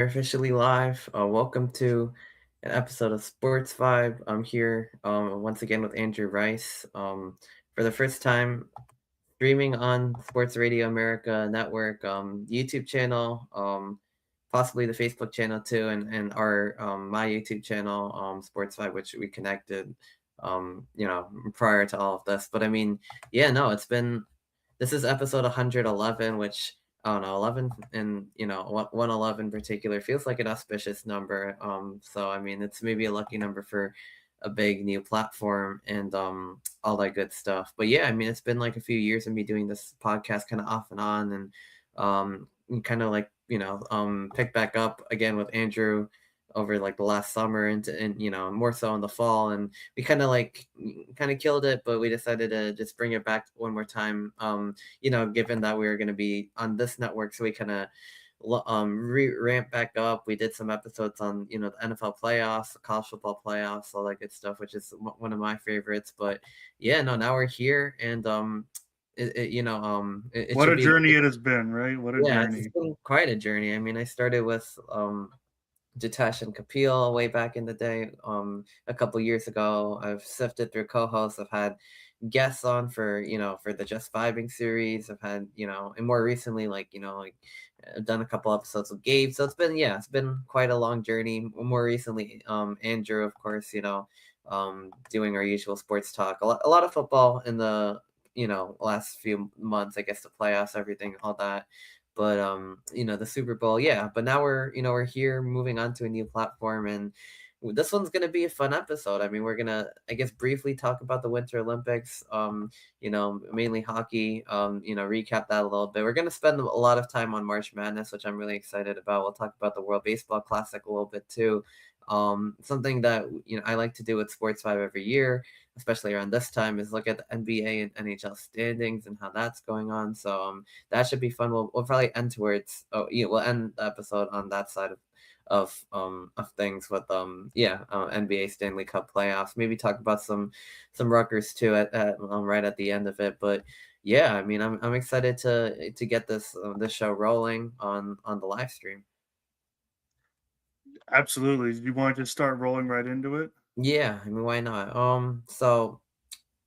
We're officially live. Welcome to an episode of Sports Vibe. I'm here once again with Andrew Rice for the first time streaming on Sports Radio America Network YouTube channel, possibly the Facebook channel too, and our my YouTube channel, Sports Vibe, which we connected, prior to all of this. But I mean, yeah, no, this is episode 111, which I don't know, 11 and 111 in particular feels like an auspicious number. So I mean, it's maybe a lucky number for a big new platform and all that good stuff. But yeah, I mean, it's been like a few years of me doing this podcast kind of off and on, and kind of like pick back up again with Andrew over like the last summer and more so in the fall, and we kind of killed it, but we decided to just bring it back one more time, given that we were going to be on this network, so we kind of ramp back up. We did some episodes on the NFL playoffs, the college football playoffs, all that good stuff, which is one of my favorites. But yeah, no, now we're here, and it What should a be like journey it has been, right? What a yeah, it's journey. been quite a journey. I mean, I started with Jitesh and Kapil way back in the day, a couple years ago. I've sifted through co-hosts. I've had guests on for the Just Vibing series. I've had, and more recently, I've done a couple episodes with Gabe. So it's been quite a long journey. More recently, Andrew, of course, doing our usual sports talk. A lot of football in the, last few months, I guess, the playoffs, everything, all that. But the Super Bowl, yeah. But now we're here, moving on to a new platform, and this one's gonna be a fun episode. I mean, we're gonna, I guess, briefly talk about the Winter Olympics. Mainly hockey. Recap that a little bit. We're gonna spend a lot of time on March Madness, which I'm really excited about. We'll talk about the World Baseball Classic a little bit too. Something that I like to do with Sports Vibe every year, especially around this time, is look at the NBA and NHL standings and how that's going on. So that should be fun. We'll probably end towards we'll end the episode on that side of things with NBA Stanley Cup playoffs. Maybe talk about some Rutgers too at right at the end of it. But yeah, I mean, I'm excited to get this show rolling on the live stream. Absolutely. You want to just start rolling right into it? Yeah, I mean, why not? So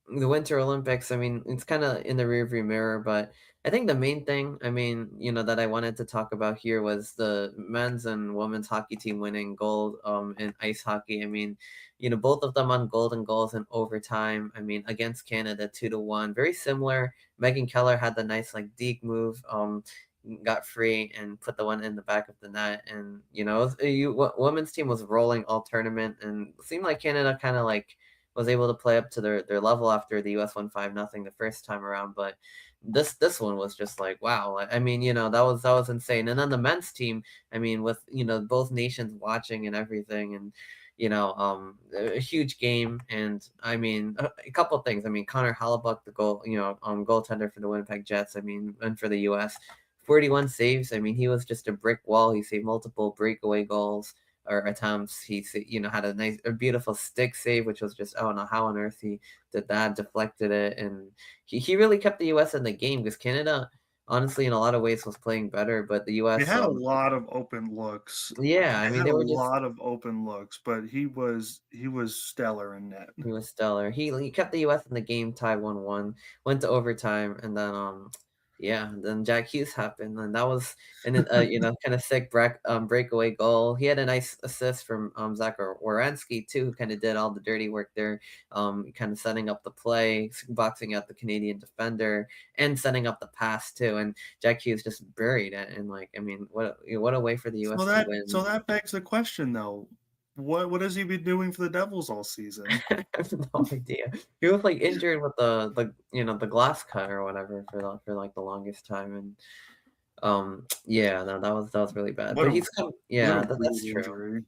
the Winter Olympics, I mean, it's kind of in the rearview mirror, but I think the main thing, I mean, that I wanted to talk about here was the men's and women's hockey team winning gold in ice hockey. I mean, both of them on golden goals in overtime. I mean, against Canada 2-1, very similar. Megan Keller had the nice like deke move, got free and put the one in the back of the net, and women's team was rolling all tournament, and it seemed like Canada kind of like was able to play up to their level after the US won 5-0 the first time around. But this one was just like, wow. I mean, that was insane. And then the men's team, I mean, with both nations watching and everything, and a huge game. And I mean, a couple of things. I mean, Connor Hellebuyck, the goaltender for the Winnipeg Jets, I mean, and for the US, 41 saves. I mean, he was just a brick wall. He saved multiple breakaway goals or attempts. He had a beautiful stick save, which was just, I don't know how on earth he did that, deflected it, and he really kept the U.S. in the game, because Canada, honestly, in a lot of ways was playing better, but the They U.S. had a lot of open looks. Yeah, I They mean, had they a were just lot of open looks, but he was stellar in net. he was stellar. He kept the U.S. in the game, tied 1-1, went to overtime, and then then Jack Hughes happened, and that was kind of sick breakaway goal. He had a nice assist from Zach Werenski too, who kind of did all the dirty work there, kind of setting up the play, boxing out the Canadian defender, and setting up the pass too. And Jack Hughes just buried it, and like, I mean, what a way for the So U.S. to that so win. that begs the question though. What has he been doing for the Devils all season? I have no idea. He was like injured with the glass cut or whatever for like the longest time, and yeah, no, that was really bad. What But a he's come, what a yeah, that's weird true. injury.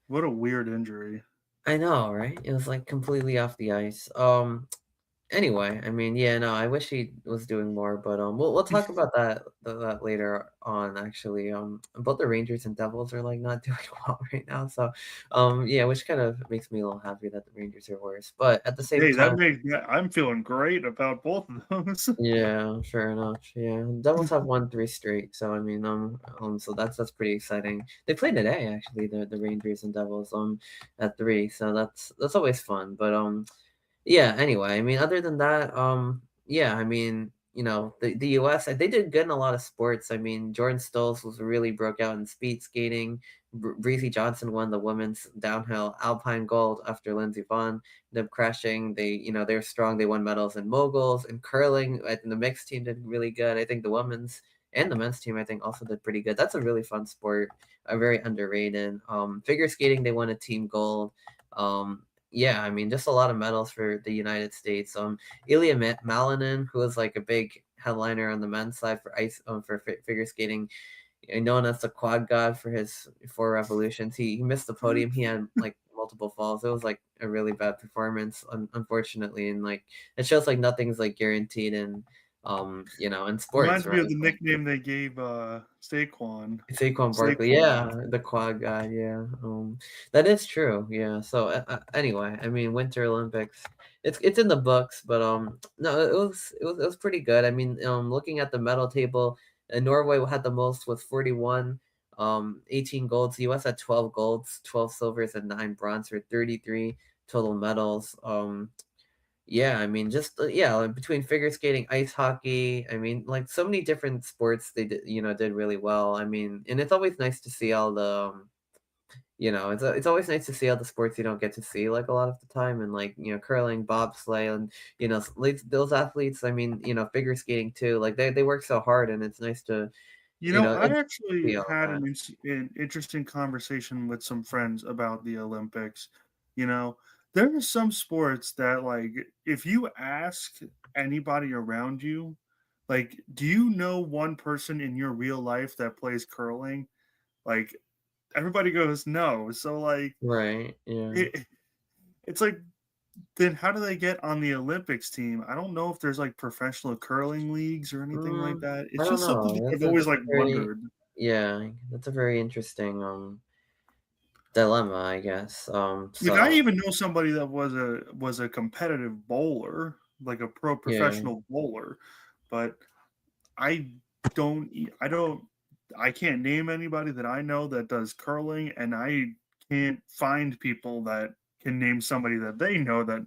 What a weird injury. I know, right? It was like completely off the ice. Anyway, I mean, yeah, no, I wish he was doing more, but we'll talk about that later on. Actually, both the Rangers and Devils are like not doing well right now, so yeah, which kind of makes me a little happy that the Rangers are worse. But at the same Hey, that time, makes yeah, I'm feeling great about both of those. yeah, fair enough. Yeah, Devils have won 3 straight, so I mean, so that's pretty exciting. They play today, actually, the Rangers and Devils, at 3, so that's always fun. But yeah, anyway, I mean, other than that, yeah, I mean, the US, they did good in a lot of sports. I mean, Jordan Stolz was really broke out in speed skating. Breezy Johnson won the women's downhill alpine gold after Lindsey Vonn ended up crashing. They're strong. They won medals in moguls and curling. I think the mixed team did really good. I think the women's and the men's team, I think, also did pretty good. That's a really fun sport, very underrated. Figure skating, they won a team gold. Yeah, I mean, just a lot of medals for the United States. Ilya Malinin, who was like a big headliner on the men's side for figure skating, known as the quad god for his 4 revolutions. He missed the podium. He had like multiple falls. It was like a really bad performance, unfortunately, and like it shows like nothing's like guaranteed in sports, Reminds me of right? the Like nickname they gave, Saquon. Saquon Barkley, yeah, Saquon. the quad guy, yeah. That is true, yeah. So anyway, I mean, Winter Olympics, it's in the books, but no, it was pretty good. I mean, looking at the medal table, Norway had the most with 41, 18 golds. The U.S. had 12 golds, 12 silvers, and 9 bronze for 33 total medals. Yeah, I mean, just yeah, like between figure skating, ice hockey, I mean, like so many different sports they did really well. I mean, and it's always nice to see all the it's always nice to see all the sports you don't get to see like a lot of the time, and like curling, bobsleigh, and those athletes. I mean, figure skating too. Like they work so hard, and it's nice to You know, I see actually all had that. an interesting conversation with some friends about the Olympics. You know, there are some sports that, like, if you ask anybody around you, like, do you know one person in your real life that plays curling? Like, everybody goes, no. So, like, Right? Yeah. it, it's like, then how do they get on the Olympics team? I don't know if there's like professional curling leagues or anything like that. I It's don't just something know. that I've That's a always that's like a very wondered. yeah. That's a very interesting dilemma, I guess. Like, I So even know somebody that was a competitive bowler, like a pro yeah. professional bowler, but I I don't I can't name anybody that I know that does curling, and I can't find people that can name somebody that they know that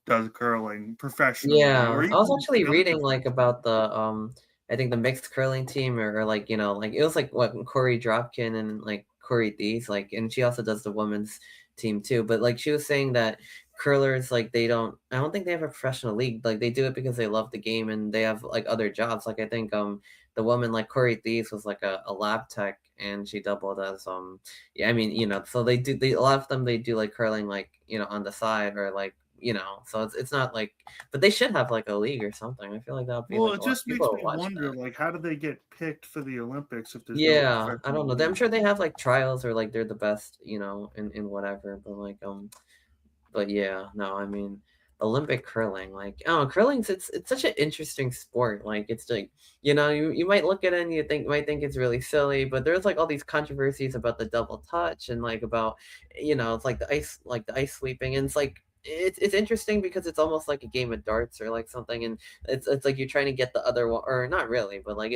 does curling professionally or Yeah, I was even actually reading like semi-professionally. about the I think the mixed curling team or like like it was like what Corey Dropkin and like Corey Dees like, and she also does the women's team too. But like she was saying that curlers like I don't think they have a professional league. Like they do it because they love the game and they have like other jobs. Like I think the woman like Corey Dees was like a lab tech and she doubled as yeah, I mean so a lot of them they do like curling like on the side or like so it's not like, but they should have like a league or something. I feel like that would be Well, like it a lot just people makes would me watch wonder, that. like, how do they get picked for the Olympics if there's no Yeah, I professional don't know. I'm league? sure they have like trials or like they're the best, in whatever. But like but yeah, no, I mean Olympic curling, like I don't know, curling's it's such an interesting sport. Like it's like you might look at it and might think it's really silly, but there's like all these controversies about the double touch and like about it's like the ice sweeping, and it's like it's interesting because it's almost like a game of darts or like something, and it's like you're trying to get the other one, or not really, but like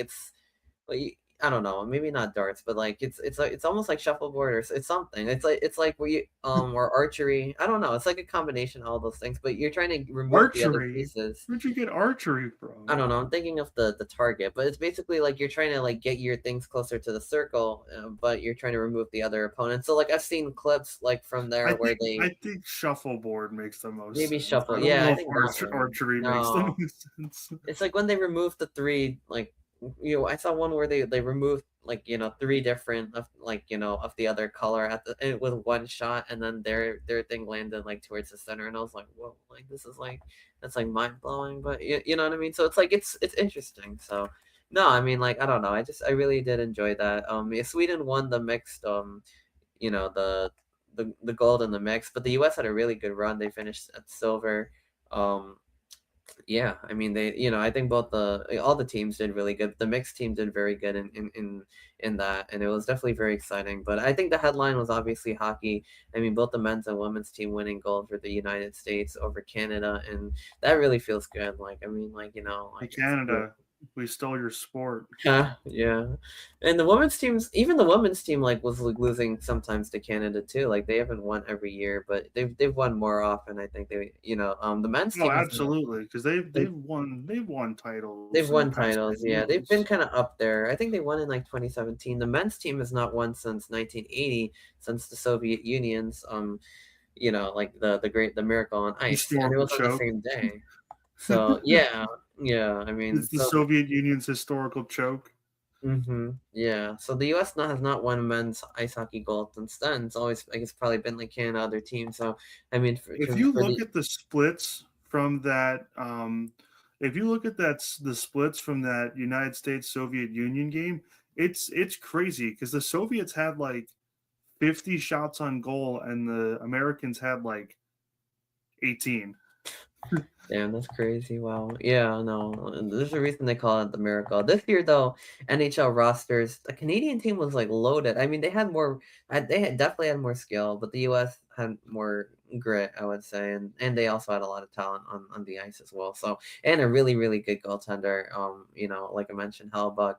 like I don't know, maybe not darts, but like it's like it's almost like shuffleboard or it's something. It's like we or archery. I don't know. It's like a combination of all those things, but you're trying to remove the other Archery? pieces. Where'd you get archery I from? don't know. I'm thinking of the target, but it's basically like you're trying to like get your things closer to the circle, but you're trying to remove the other opponent. So like I've seen clips like from there where I they think shuffleboard makes the most maybe sense. shuffle. I don't Yeah, know I if think that one. archery makes the No, most sense. it's like when they removed the 3, like, I saw one where they removed, like, 3 different of, like, of the other color with one shot, and then their thing landed, like, towards the center, and I was like, "Whoa," like, this is, like that's, like, mind-blowing, but you know what I mean? So it's, like, it's interesting, so no, I mean, like, I don't know, I really did enjoy that, yeah, Sweden won the mixed, you know, the gold in the mix, but the US had a really good run, they finished at silver, um Yeah, I mean they, I think both the all the teams did really good. The mixed team did very good in that, and it was definitely very exciting. But I think the headline was obviously hockey. I mean, both the men's and women's team winning gold for the United States over Canada, and that really feels good. Like, I mean, like, Hey, like it's really. Canada, we stole your sport. Yeah, yeah, and the women's teams, even the women's team, like was like losing sometimes to Canada too. Like they haven't won every year, but they've won more often. I think the men's Oh, team has not. absolutely, because they've won They've titles in the won past titles, few yeah, they've been years. kinda up there. I think they won in, like, 2017. The men's team has not won since 1980, since the Soviet Union's, like, the Miracle on Ice, and it Historical was on the choke. same day. So, yeah, yeah, I mean, It's the Soviet Union's historical choke. yeah, so the US not has not won men's ice hockey gold since then. It's always, I guess, probably been, like, Canada, other teams, so, I mean, If you for look the at the splits from that, if you look at the splits from that United States Soviet Union game, it's crazy because the Soviets had like 50 shots on goal and the Americans had like 18. Damn, that's crazy. Wow. Yeah, no. There's a reason they call it the miracle. This year, though, NHL rosters, the Canadian team was like loaded. I mean, they had more. They had definitely had more skill, but the U.S. had more grit, I would say, and they also had a lot of talent on the ice as well. So, and a really really good goaltender. Like I mentioned, Hellbuck,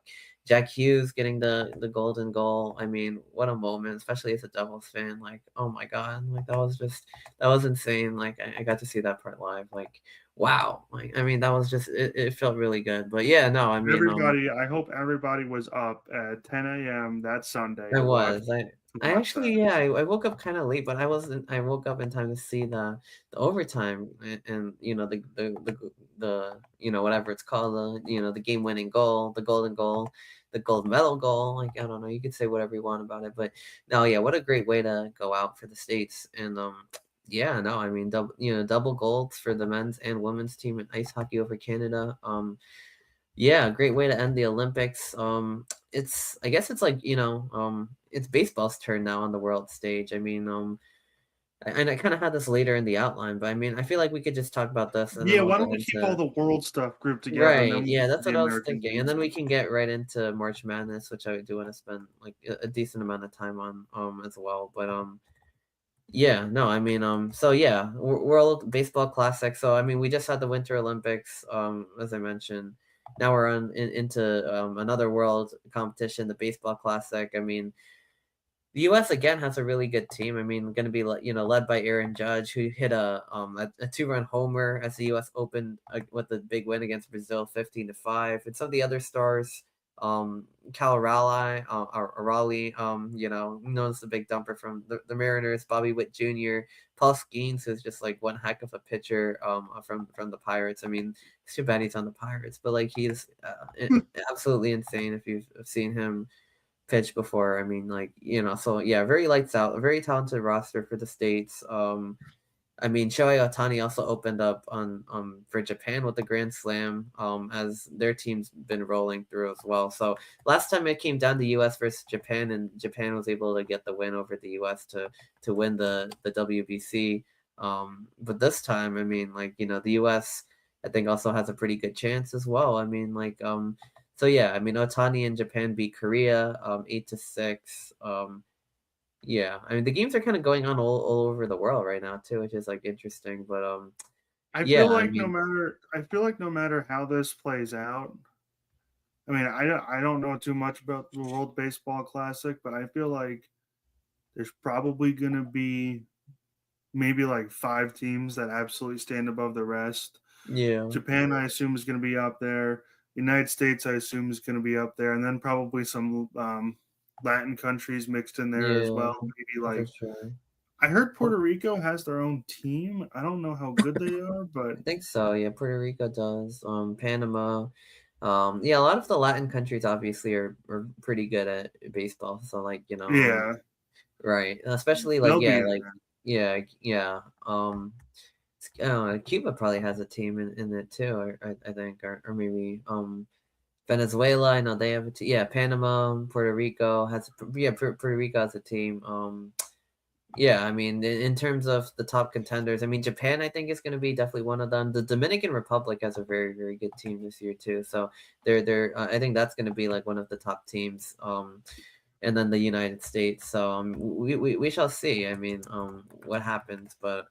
Jack Hughes getting the golden goal. I mean, what a moment, especially as a Devils fan. Like, oh my God, like that was insane. Like, I got to see that part live. Like, wow. Like, I mean, that was just it felt really good. But yeah, no, I mean, I hope everybody was up at 10 a.m. that Sunday I to watch was. I that. actually, yeah, I woke up kind of late, but I woke up in time to see the overtime and whatever it's called, the game-winning goal, the golden goal, the gold medal goal. Like, I don't know, you could say whatever you want about it, but no, yeah, what a great way to go out for the States. And yeah, no, I mean, double golds for the men's and women's team in ice hockey over Canada. Yeah, great way to end the Olympics. I guess it's like, it's baseball's turn now on the world stage. I mean, and I kind of had this later in the outline, but I mean, I feel like we could just talk about this and then Yeah, we'll why get don't we keep all into. the world stuff grouped together and Right. then we'll Yeah, get to that's the what I was American thinking. And then we baseball. can get right into March Madness, which I do want to spend like a decent amount of time on as well. But yeah, no, I mean, so yeah, World Baseball Classic. So I mean, we just had the Winter Olympics, as I mentioned. Now we're into another world competition, the Baseball Classic. I mean, the U.S. again has a really good team. I mean, going to be led by Aaron Judge, who hit a 2-run homer as the U.S. opened with a big win against Brazil, 15-5. And some of the other stars, Cal Raleigh, Raleigh, known as the big dumper from the Mariners, Bobby Witt Jr., Paul Skeens, who's just like one heck of a pitcher from the Pirates. I mean, it's too bad he's on the Pirates, but like he's absolutely insane if you've seen him pitch before. I mean, like, so yeah, very lights out, a very talented roster for the States. I mean, Shohei Ohtani also opened up on for Japan with the Grand Slam, as their team's been rolling through as well. So last time it came down to US versus Japan, and Japan was able to get the win over the US to win the WBC. But this time, I mean, like, the US I think also has a pretty good chance as well. I mean, like, so yeah, I mean, Otani and Japan beat Korea 8-6. Yeah, I mean the games are kind of going on all over the world right now too, which is like interesting. But yeah, I mean, I feel like no matter how this plays out, I mean, I don't know too much about the World Baseball Classic, but I feel like there's probably going to be maybe like 5 teams that absolutely stand above the rest. yeah, Japan, I assume, is going to be up there. United States, I assume, is going to be up there, and then probably some Latin countries mixed in there as yeah, well. Maybe for like sure. I heard Well, Puerto Rico has their own team. I don't know how good they are, but I think so. Yeah, Puerto Rico does. Panama. Yeah, a lot of the Latin countries obviously are pretty good at baseball. So like, yeah, right, especially like, they'll yeah, be in like, there. yeah, yeah. I don't know, Cuba probably has a team in it too, I think, or maybe Venezuela. I know they have a team. Yeah, Panama, Puerto Rico has. Yeah, Puerto Rico has a team. Yeah, I mean, in terms of the top contenders, I mean, Japan, I think is going to be definitely one of them. The Dominican Republic has a very, very good team this year too. So I think that's going to be like one of the top teams. And then the United States. So we shall see. I mean, what happens, but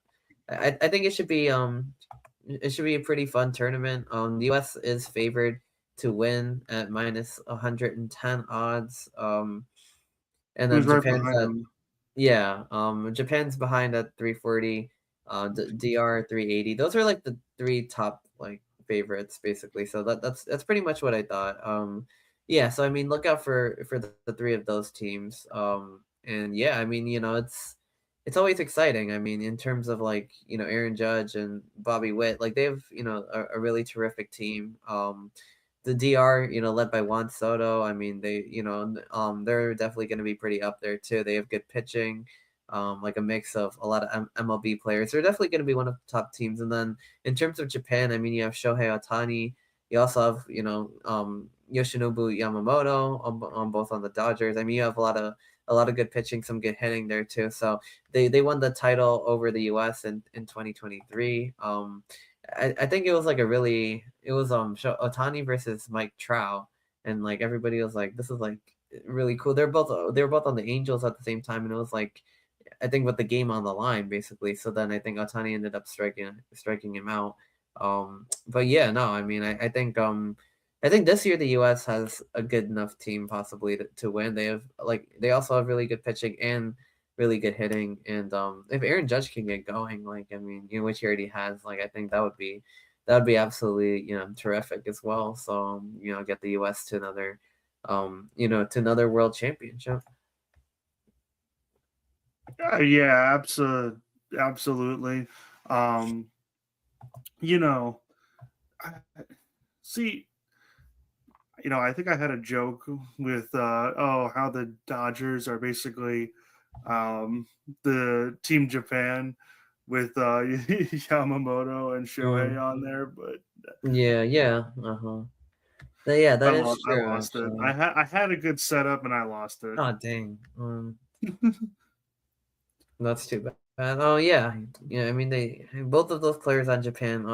I think it should be a pretty fun tournament. The U.S. is favored to win at minus 110 odds. And Who's then right Japan's behind at him? yeah, Japan's behind at 340, DR 380. Those are like the three top like favorites basically. So that's pretty much what I thought. Yeah, so I mean, look out for the three of those teams. And yeah, I mean, it's always exciting. I mean, in terms of like, Aaron Judge and Bobby Witt, like they have, a really terrific team. The DR, led by Juan Soto. I mean, they're definitely going to be pretty up there too. They have good pitching, like a mix of a lot of MLB players. They're definitely going to be one of the top teams. And then in terms of Japan, I mean, you have Shohei Ohtani. You also have, Yoshinobu Yamamoto on both on the Dodgers. I mean, you have a lot of good pitching, some good hitting there too. So they won the title over the U.S. in 2023. I think it was like it was Otani versus Mike Trout, and like everybody was like, this is like really cool. They were both on the Angels at the same time, and it was like, I think with the game on the line basically. So then I think Otani ended up striking him out. But yeah, no, I mean, I think this year the U.S. has a good enough team possibly to win. They also have really good pitching and really good hitting. And if Aaron Judge can get going, like I mean, which he already has, like I think that would be absolutely terrific as well. So get the U.S. to another world championship. Yeah, absolutely. Um, you know, I, see, I think I had a joke with how the Dodgers are basically the Team Japan with Yamamoto and Shohei Mm. on there, but Yeah, yeah, uh-huh. Yeah, that is I true lost it. actually. I had a good setup and I lost it. Oh dang. That's too bad. Oh yeah, yeah. I mean, they both of those players on Japan.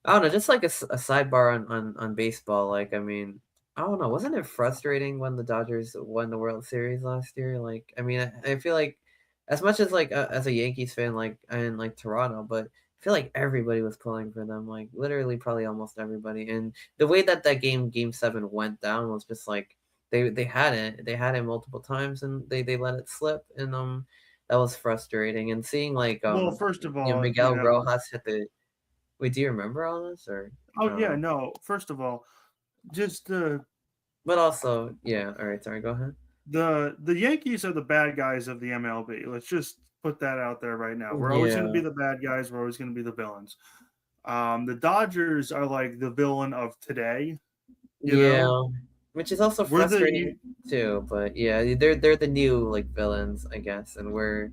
I don't know, just like a sidebar on baseball. Like, I mean, I don't know. Wasn't it frustrating when the Dodgers won the World Series last year? Like, I mean, I feel like as much as like as a Yankees fan, like and like Toronto, but I feel like everybody was pulling for them. Like, literally, probably almost everybody. And the way that Game 7 went down was just like they had it multiple times, and they let it slip. And that was frustrating. And seeing like Well, first of all, Miguel Rojas hit the wait, do you remember all this or oh yeah, no. First of all, just but also yeah, all right, sorry, go ahead. the Yankees are the bad guys of the MLB. Let's just put that out there right now. We're always going to Yeah. be the bad guys. We're always going to be the villains. The Dodgers are like the villain of today. You Yeah. know, Which is also we're the frustrating too, but yeah, they're the new like villains, I guess, and we're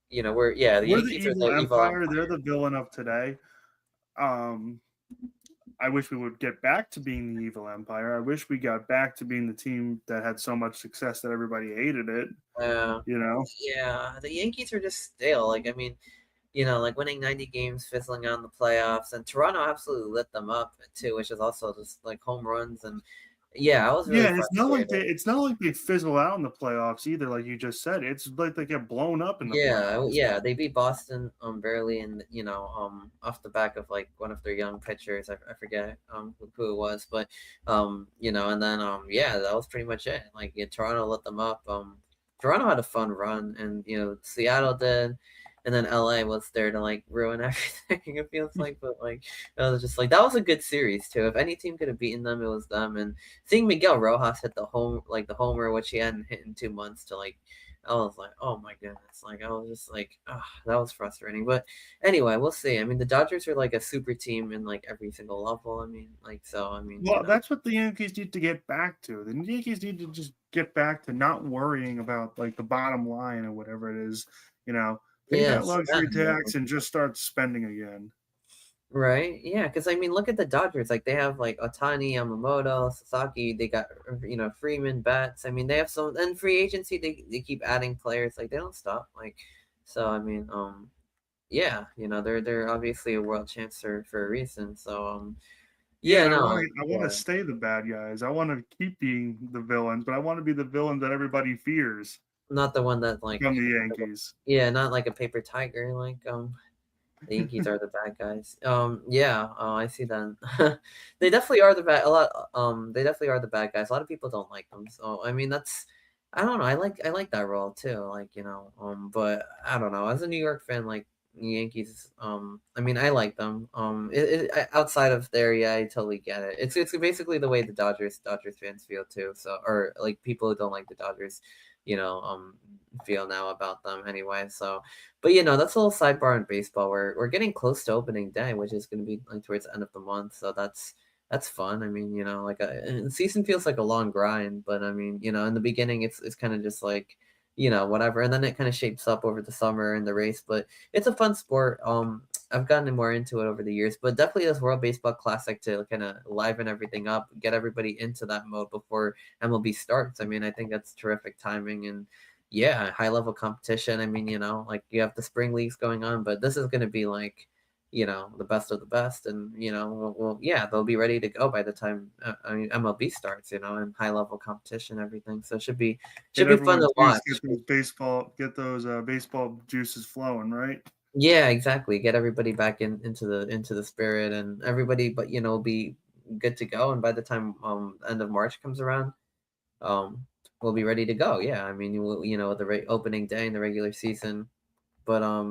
yeah, the we're the Yankees are evil the evil empire. They're empire. the villain of today. Um, I wish we would get back to being the evil empire. I wish we got back to being the team that had so much success that everybody hated it. Uh, You know, yeah, the Yankees are just stale. Like I mean, like winning 90 games, fizzling out in the playoffs, and Toronto absolutely lit them up too, which is also just like home runs. And yeah, I was really yeah, and frustrated. it's not like they fizzle out in the playoffs either. Like you just said, it's like they get blown up in the Yeah, playoffs. yeah, they beat Boston barely, and off the back of like one of their young pitchers. I forget who it was, but and then yeah, that was pretty much it. Like yeah, Toronto let them up. Toronto had a fun run, and Seattle did, and then LA was there to like ruin everything. It feels like, but like it was just like that was a good series too. If any team could have beaten them, it was them. And seeing Miguel Rojas hit the homer, which he hadn't hit in 2 months, to like I was like, oh my goodness. Like, I was just like, that was frustrating. But anyway, we'll see. I mean, the Dodgers are like a super team in like every single level. I mean, like, so, I mean, Well, that's what the Yankees need to get back to. The Yankees need to just get back to not worrying about like the bottom line or whatever it is. Pay yeah, that luxury spend. tax and just start spending again. Right? Yeah, because I mean, look at the Dodgers. Like they have like Otani, Yamamoto, Sasaki. They got Freeman, Betts. I mean, they have some and free agency. They keep adding players. Like they don't stop. Like so. I mean, yeah, they're obviously a world champs for a reason. So Yeah, yeah, and no, I wanna yeah, stay the bad guys. I wanna keep being the villains, but I wanna be the villain that everybody fears not the one that if like I'm the Yankees. yeah, not like a paper tiger. Like the Yankees are the bad guys. Yeah, I see that. They definitely are the bad. A lot. They definitely are the bad guys. A lot of people don't like them. So I mean, that's. I don't know. I like that role too. Like but I don't know. As a New York fan, like the Yankees. I mean, I like them. Outside of there, yeah, I totally get it. It's basically the way the Dodgers fans feel too. So or like people who don't like the Dodgers, feel now about them anyway. So but that's a little sidebar in baseball. We're getting close to opening day, which is going to be like towards the end of the month. So that's fun. I mean, like and season feels like a long grind, but I mean, in the beginning it's kind of just like whatever, and then it kind of shapes up over the summer and the race. But it's a fun sport. I've gotten more into it over the years, but definitely this World Baseball Classic to kind of liven everything up, get everybody into that mode before MLB starts. I mean, I think that's terrific timing and yeah, high level competition. I mean, like you have the spring leagues going on, but this is going to be like, the best of the best, and yeah, they'll be ready to go by the time I mean MLB starts, and high level competition, everything. So it should Get be fun everyone's to juice, watch. get those, baseball juices flowing, right? Yeah, exactly. Get everybody back into the spirit, and everybody, but be good to go. And by the time end of March comes around, um, we'll be ready to go. Yeah, I mean, the opening day in the regular season. But I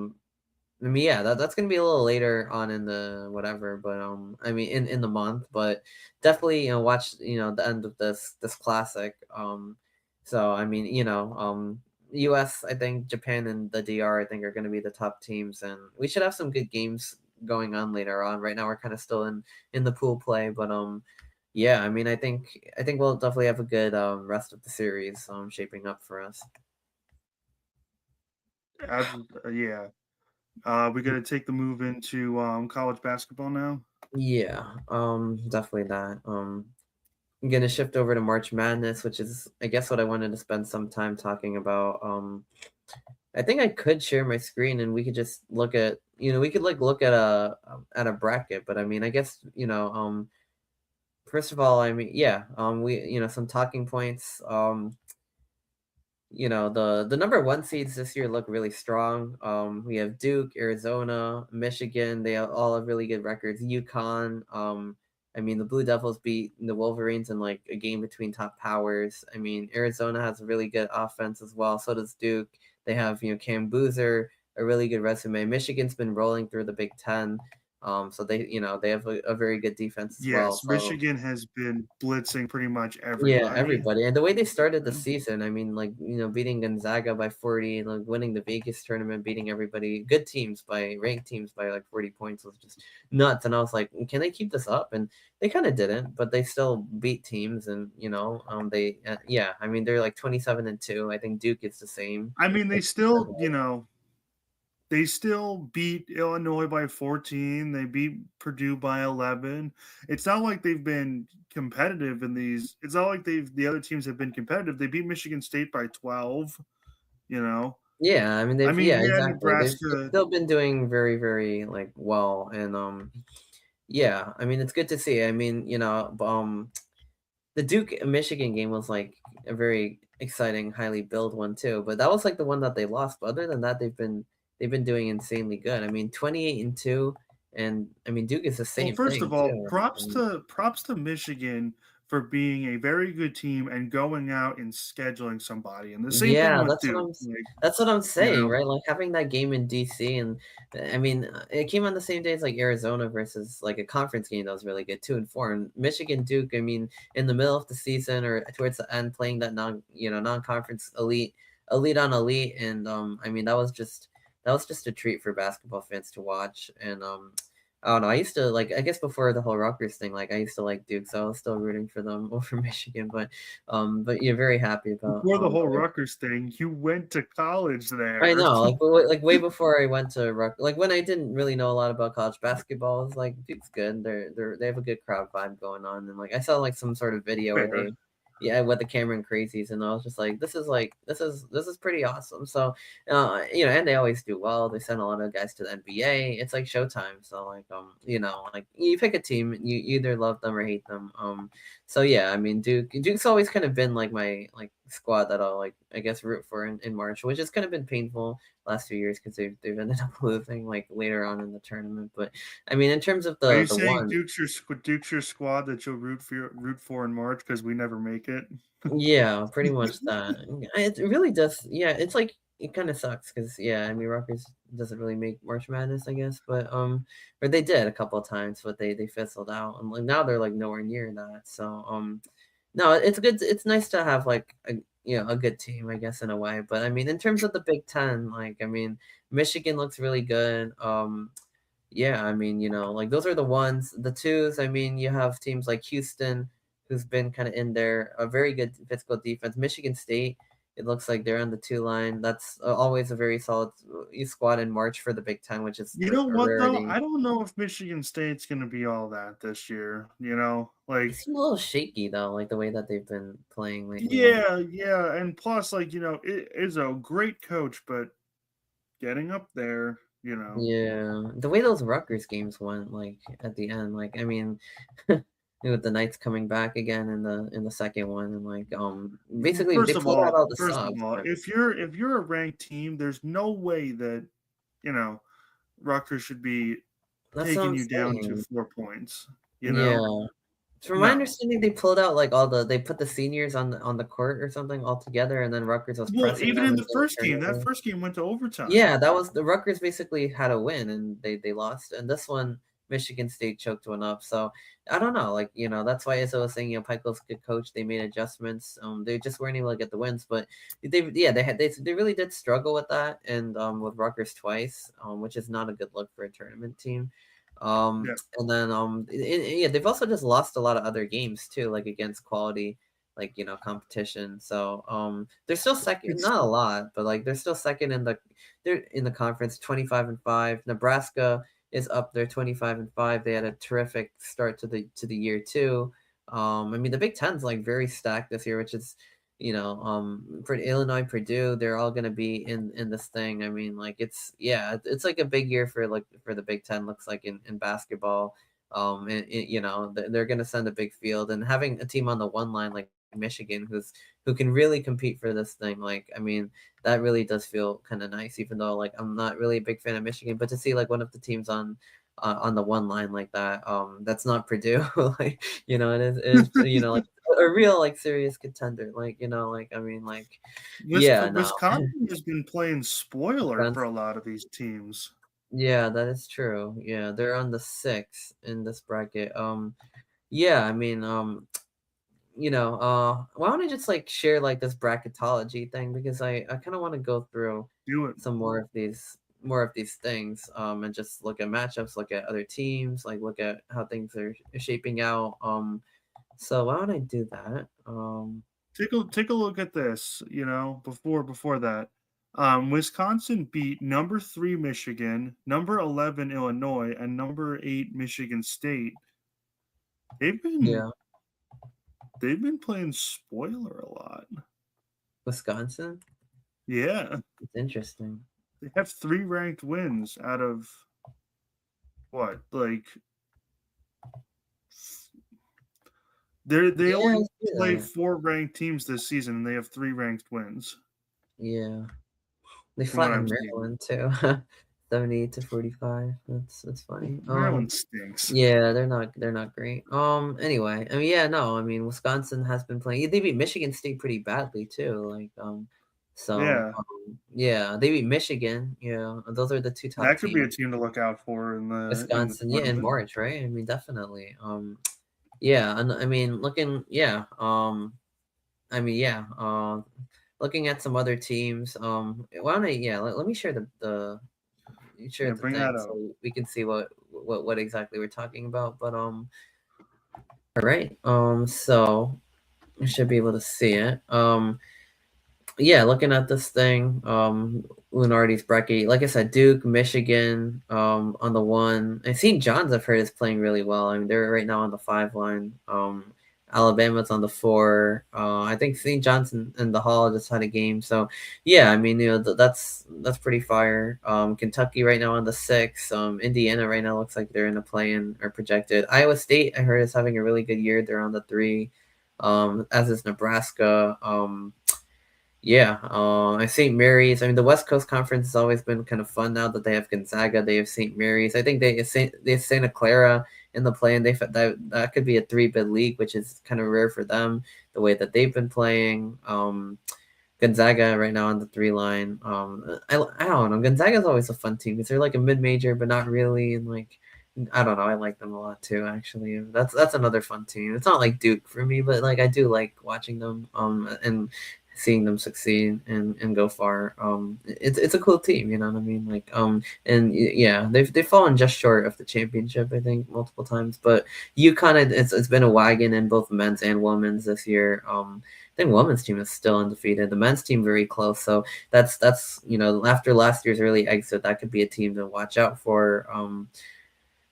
mean, yeah, that's gonna be a little later on in the whatever, but I mean, in the month, but definitely, watch the end of this classic. So I mean, U.S. I think Japan and the DR I think are gonna be the top teams, and we should have some good games going on later on. Right now, we're kind of still in the pool play, but yeah, I mean, I think we'll definitely have a good rest of the series shaping up for us. Yeah. We gotta take the move into, college basketball now. Yeah, definitely that. I'm gonna shift over to March Madness, which is, I guess, what I wanted to spend some time talking about. I think I could share my screen and we could just look at, we could like look at a bracket. But I mean, I guess, first of all, I mean, yeah, we, some talking points. The number one seeds this year look really strong. We have Duke, Arizona, Michigan. They all have really good records. UConn. I mean, the Blue Devils beat the Wolverines in like a game between top powers. I mean, Arizona has a really good offense as well. So does Duke. They have Cam Boozer, a really good resume. Michigan's been rolling through the Big Ten. So they have a very good defense as well. Yes, So Michigan has been blitzing pretty much yeah, everybody. everybody. And the way they started the Yeah. season, I mean, like, beating Gonzaga by 40, like winning the Vegas tournament, beating everybody, good teams by ranked teams by like 40 points was just nuts. And I was like, can they keep this up? And they kind of didn't, but they still beat teams. And, yeah, I mean, they're like 27-2. I think Duke is the same. I mean, they still beat Illinois by 14, they beat Purdue by 11. It's not like they've been competitive in these it's not like the other teams have been competitive. They beat Michigan State by 12, you know? Yeah, I mean, I mean, yeah, yeah, exactly. They've Nebraska still been doing very, very like well. And, yeah, I mean, it's good to see. I mean, the Duke Michigan game was like a very exciting, highly built one too. But that was like the one that they lost. But other than that, they've been doing insanely good. I mean, 28-2, and I mean Duke is the Well, same first of thing all, too. props to Michigan for being a very good team and going out and scheduling somebody, and the same thing Yeah, with Duke, like, that's what I'm you saying, know right? Like having that game in DC, and I mean, it came on the same day as like Arizona versus like a conference game that was really good, 2-4. And Michigan Duke, I mean, in the middle of the season or towards the end, playing that non-conference elite on elite, and I mean that was just a treat for basketball fans to watch. And I don't know. I used to like, I guess before the whole Rutgers thing, like I used to like Duke, so I was still rooting for them over Michigan. But you're very happy about Before the whole Rutgers thing, you went to college I there. know, like way before I went to like when I didn't really know a lot about college basketball, I was like, Duke's good. They have a good crowd vibe going on, and like I saw like some sort of video where Fair. they, yeah, with the Cameron Crazies, and I was just like, this is pretty awesome. So, and they always do well. They send a lot of guys to the NBA. It's like Showtime. So like like you pick a team, you either love them or hate them. So yeah, I mean Duke's always kind of been like my like squad that I'll like I guess root for in March, which has kind of been painful last few years because they've ended up losing like later on in the tournament. But I mean in terms of Are you the saying one, Duke's your squad that you'll root for in March because we never make it? yeah, pretty much that. It really does. Yeah, it's like it kind of sucks because yeah, I mean Rutgers doesn't really make March Madness, I guess, but or they did a couple of times, but they fizzled out, and like now they're like nowhere near that. So no, it's good. It's nice to have like a good team, I guess, in a way. But I mean, in terms of the Big Ten, like I mean, Michigan looks really good. Yeah, I mean, like those are the ones. The twos, I mean, you have teams like Houston, who's been kind of in there, a very good physical defense. Michigan State, it looks like they're on the two line. That's always a very solid squad in March for the Big Ten, which is You know a what though? rarity. I don't know if Michigan State's gonna be all that this year. It's a little shaky though, like the way that they've been playing lately. Yeah, yeah, and plus, it is a great coach, but getting up there, Yeah, the way those Rutgers games went, like at the end, like I mean, with the Knights coming back again in the second one, and like basically they First of pulled out all, all the first of subs. all, But if you're a ranked team, there's no way that you know Rutgers should be that's what taking I'm you down to saying. 4 points. You Yeah, know, from my no. understanding, they pulled out like all they put the seniors on the court or something all together, and then Rutgers was Well, pressing even them in and the didn't first turn game, it that over. first game went to overtime. Yeah, that was the Rutgers basically had a win and they lost. And this one, Michigan State choked one up. So I don't know, like, that's why Izzo was saying, Pikel's a good coach. They made adjustments. They just weren't able to get the wins, but they really did struggle with that and with Rutgers twice, which is not a good look for a tournament team. Yeah, And then yeah, they've also just lost a lot of other games too, like against quality like competition. So they're still second, it's not a lot, but like they're still second they're in the conference 25-5. Nebraska is up there 25-5. They had a terrific start to the year too. I mean the Big Ten's like very stacked this year, which is for Illinois, Purdue, they're all gonna be in this thing. I mean, like it's like a big year for the Big Ten. Looks like in basketball. They're gonna send a big field, and having a team on the one line like Michigan who can really compete for this thing. Like, I mean, that really does feel kind of nice, even though like I'm not really a big fan of Michigan, but to see like one of the teams on the one line like that, that's not Purdue. Like, it is like a real like serious contender. Like, like I mean, like, yeah, no, Wisconsin has been playing spoiler for Wisconsin. a lot of these teams. Yeah, that is true. Yeah, they're on the six in this bracket. Yeah, I mean, why don't I just like share like this bracketology thing because I kind of want to go through Do it. some more of these things and just look at matchups, look at other teams, like look at how things are shaping out. So why don't I do that? Take a look at this. Before that, Wisconsin beat number 3 Michigan, number 11 Illinois, and number 8 Michigan State. They've been Yeah, they've been playing spoiler a lot. Wisconsin. Yeah, It's interesting. they have 3 ranked wins out of what? They Yeah, I only see play that. 4 ranked teams this season, and they have 3 ranked wins Yeah, they from what I'm flattened seeing. Maryland too. 78-45. That's funny. Maryland stinks. Yeah, they're not great. Anyway, I mean, yeah, no, I mean, Wisconsin has been playing. They beat Michigan State pretty badly too. Like, so Yeah, yeah, they beat Michigan. Yeah, those are the two top that could be a teams. team to look out for in the Wisconsin, yeah, in tournament. March, right? I mean, definitely. Yeah, and I mean, yeah. I mean, yeah. Looking at some other teams. Why don't I? Yeah, let me share You Yeah, shared the bring thing, that so up. we can see what exactly we're talking about. But all right. So I should be able to see it. Yeah, looking at this thing, Lunardi's bracket, like I said, Duke, Michigan, on the one, and St. John's I've heard is playing really well. I mean, they're right now on the 5 line. Alabama's on the 4. I think St. John's and the Hall just had a game, so yeah, I mean, that's pretty fire. Kentucky right now on the 6. Indiana right now looks like they're in a play-in or projected. Iowa State I heard is having a really good year. They're on the 3. As is Nebraska. Yeah, I St. Mary's. I mean, the West Coast Conference has always been kind of fun now that they have Gonzaga, they have St. Mary's. I think they have Santa Clara in the play, and that could be a 3-bid league, which is kind of rare for them the way that they've been playing. Gonzaga right now on the 3 line. I don't know. Gonzaga's always a fun team because they're like a mid major, but not really, and like I don't know. I like them a lot too. Actually, that's another fun team. It's not like Duke for me, but like I do like watching them. And seeing them succeed and go far. It's a cool team. You know what I mean? Like and yeah, they've fallen just short of the championship. I think multiple times, but you kind of it's been a wagon in both men's and women's this year. I think women's team is still undefeated. The men's team very close. So that's after last year's early exit, that could be a team to watch out for.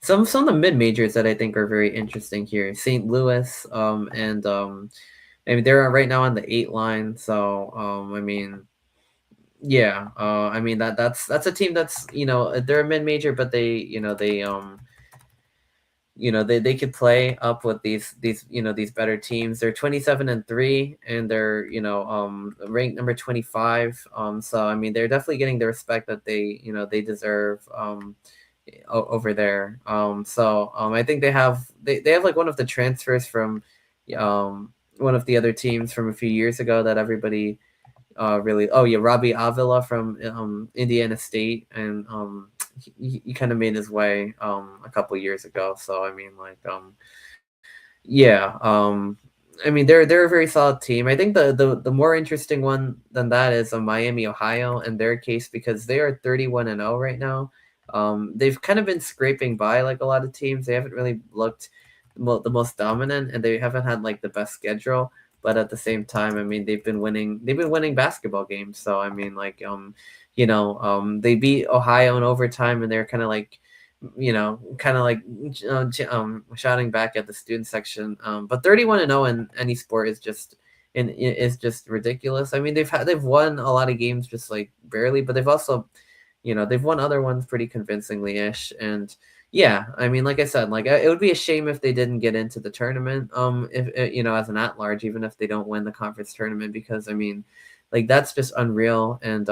Some of the mid majors that I think are very interesting here. St. Louis, and I mean they're right now on the 8 line. So I mean yeah, I mean that's a team that's they're a mid major, but they could play up with these better teams. They're 27-3, and they're ranked number 25. So I mean they're definitely getting the respect that they deserve over there. So I think they have like one of the transfers from one of the other teams from a few years ago that everybody really. Oh yeah, Robbie Avila from Indiana State, and he kind of made his way a couple years ago. So I mean, like yeah, I mean they're a very solid team. I think the more interesting one than that is Miami, Ohio, in their case because they are 31-0 right now. They've kind of been scraping by like a lot of teams. They haven't really looked the most dominant, and they haven't had like the best schedule. But at the same time, I mean they've been winning. They've been winning basketball games. So I mean, like they beat Ohio in overtime, and they're kind of like shouting back at the student section. But 31-0 in any sport is just ridiculous. I mean, they've won a lot of games just like barely, but they've also, they've won other ones pretty convincingly ish. And yeah, I mean, like I said, like it would be a shame if they didn't get into the tournament. If as an at large, even if they don't win the conference tournament, because I mean, like that's just unreal. And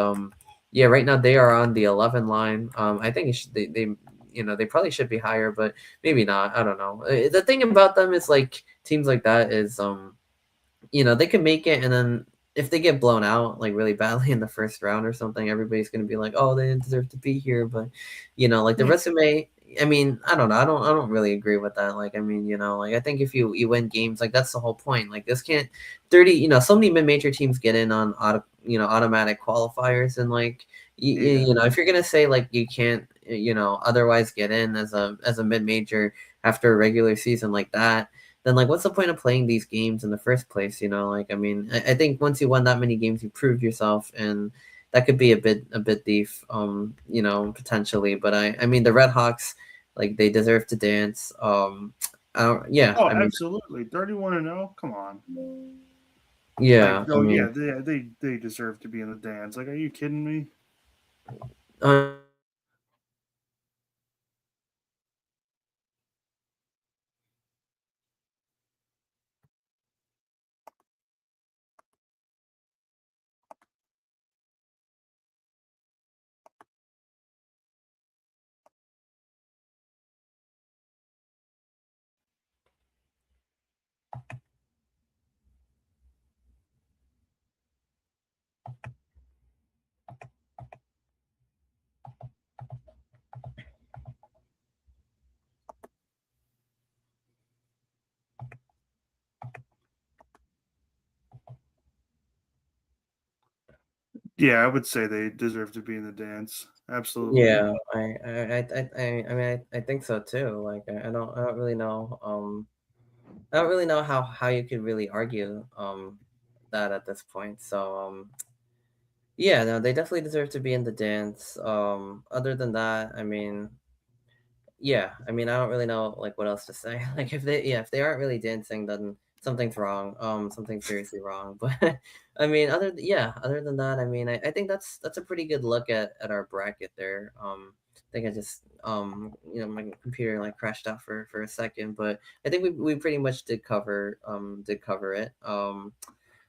yeah, right now they are on the 11 line. I think they probably should be higher, but maybe not. I don't know. The thing about them is like teams like that is they can make it, and then if they get blown out like really badly in the first round or something, everybody's gonna be like, oh, they didn't deserve to be here. But like the Yeah, resume. I mean, I don't know. I don't really agree with that. Like, I mean, like I think if you win games, like that's the whole point. Like this can't 30. So many mid major teams get in on automatic qualifiers, and like yeah. if you're gonna say like you can't otherwise get in as a mid major after a regular season like that, then like what's the point of playing these games in the first place? Like I mean, I think once you won that many games, you proved yourself, and that could be a bit thief, potentially. But I mean the Red Hawks, like they deserve to dance. Yeah, Oh, I mean, absolutely. 31-0. Come on. Like, yeah, I oh yeah, mean, they deserve to be in the dance. Like, are you kidding me? uh, Yeah, I would say they deserve to be in the dance. Absolutely. Yeah, I mean, I think so too. Like, I don't really know. I don't really know how you could really argue that at this point. So yeah, no, they definitely deserve to be in the dance. Other than that, I mean, yeah, I mean, I don't really know like what else to say. Like if they aren't really dancing, then something's wrong. Something's seriously wrong. But I mean, other than that, I mean, I think that's a pretty good look at our bracket there. I think I just my computer like crashed out for a second, but I think we pretty much did cover it.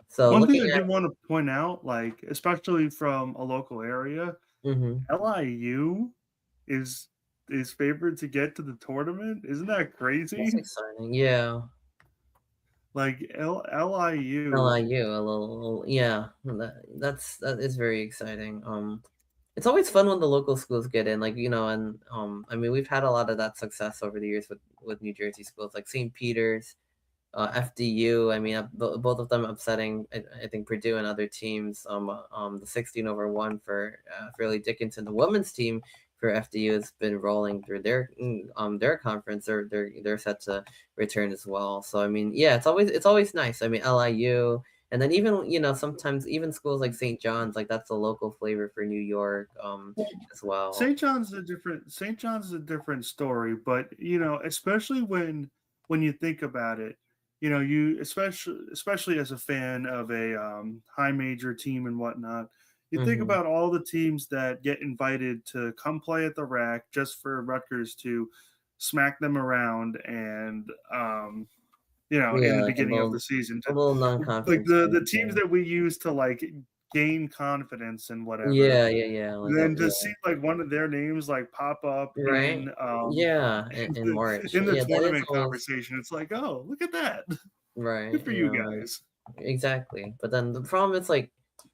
So One thing looking I at did want to point out, like, especially from a local area, mhm. LIU is favored to get to the tournament. Isn't that That's crazy? exciting. Yeah. Like LIU. LIU, yeah, that is very exciting. It's always fun when the local schools get in, like and I mean we've had a lot of that success over the years with New Jersey schools like St. Peter's, FDU. I mean, both of them upsetting, I think Purdue and other teams. The 16-1 for Fairleigh Dickinson. The women's team for FDU has been rolling through their conference. They're set to return as well. So I mean, yeah, it's always nice. I mean, LIU. And then even sometimes even schools like St. John's, like that's the local flavor for New York, as well. St. John's is a different story, but especially when you think about it, you especially as a fan of a high major team and whatnot, you think Hmm. about all the teams that get invited to come play at the rack just for Rutgers to smack them around and in Yeah, the like beginning of the season, a little like non-conference the games. teams Yeah. that we use to like gain confidence and whatever, Yeah, like then to yeah. see like one of their names like pop up Right? Yeah, in March. in the Yeah, that is tournament always conversation, it's like, oh, look at that. right, Good for you guys. exactly. But then the problem is like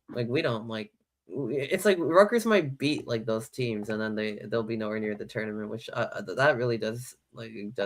we don't like it's like Rutgers might beat like those teams and then they'll be nowhere near the tournament, which that really does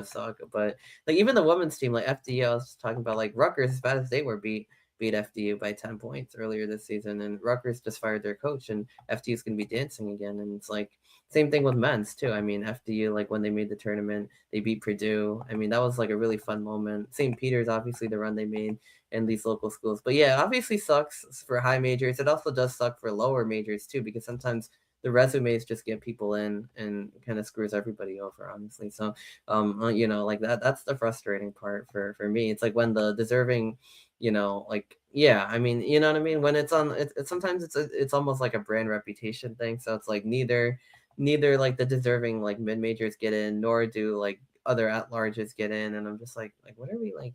suck. But like even the women's team, like FDU, I was talking about like Rutgers, as bad as they were, beat FDU by 10 points earlier this season, and Rutgers just fired their coach, and FDU is going to be dancing again. And it's like same thing with men's too. I mean, FDU, like when they made the tournament, they beat Purdue. I mean, that was like a really fun moment. St. Peter's, obviously, the run they made in these local schools. But yeah, it obviously sucks for high majors. It also does suck for lower majors too, because sometimes the resumes just get people in and kind of screws everybody over, honestly. So, like that's the frustrating part for me. It's like when the deserving, like yeah, I mean, you know what I mean. When it's sometimes it's almost like a brand reputation thing. So it's like neither like the deserving like mid majors get in, nor do like other at larges get in, and I'm just like what are we like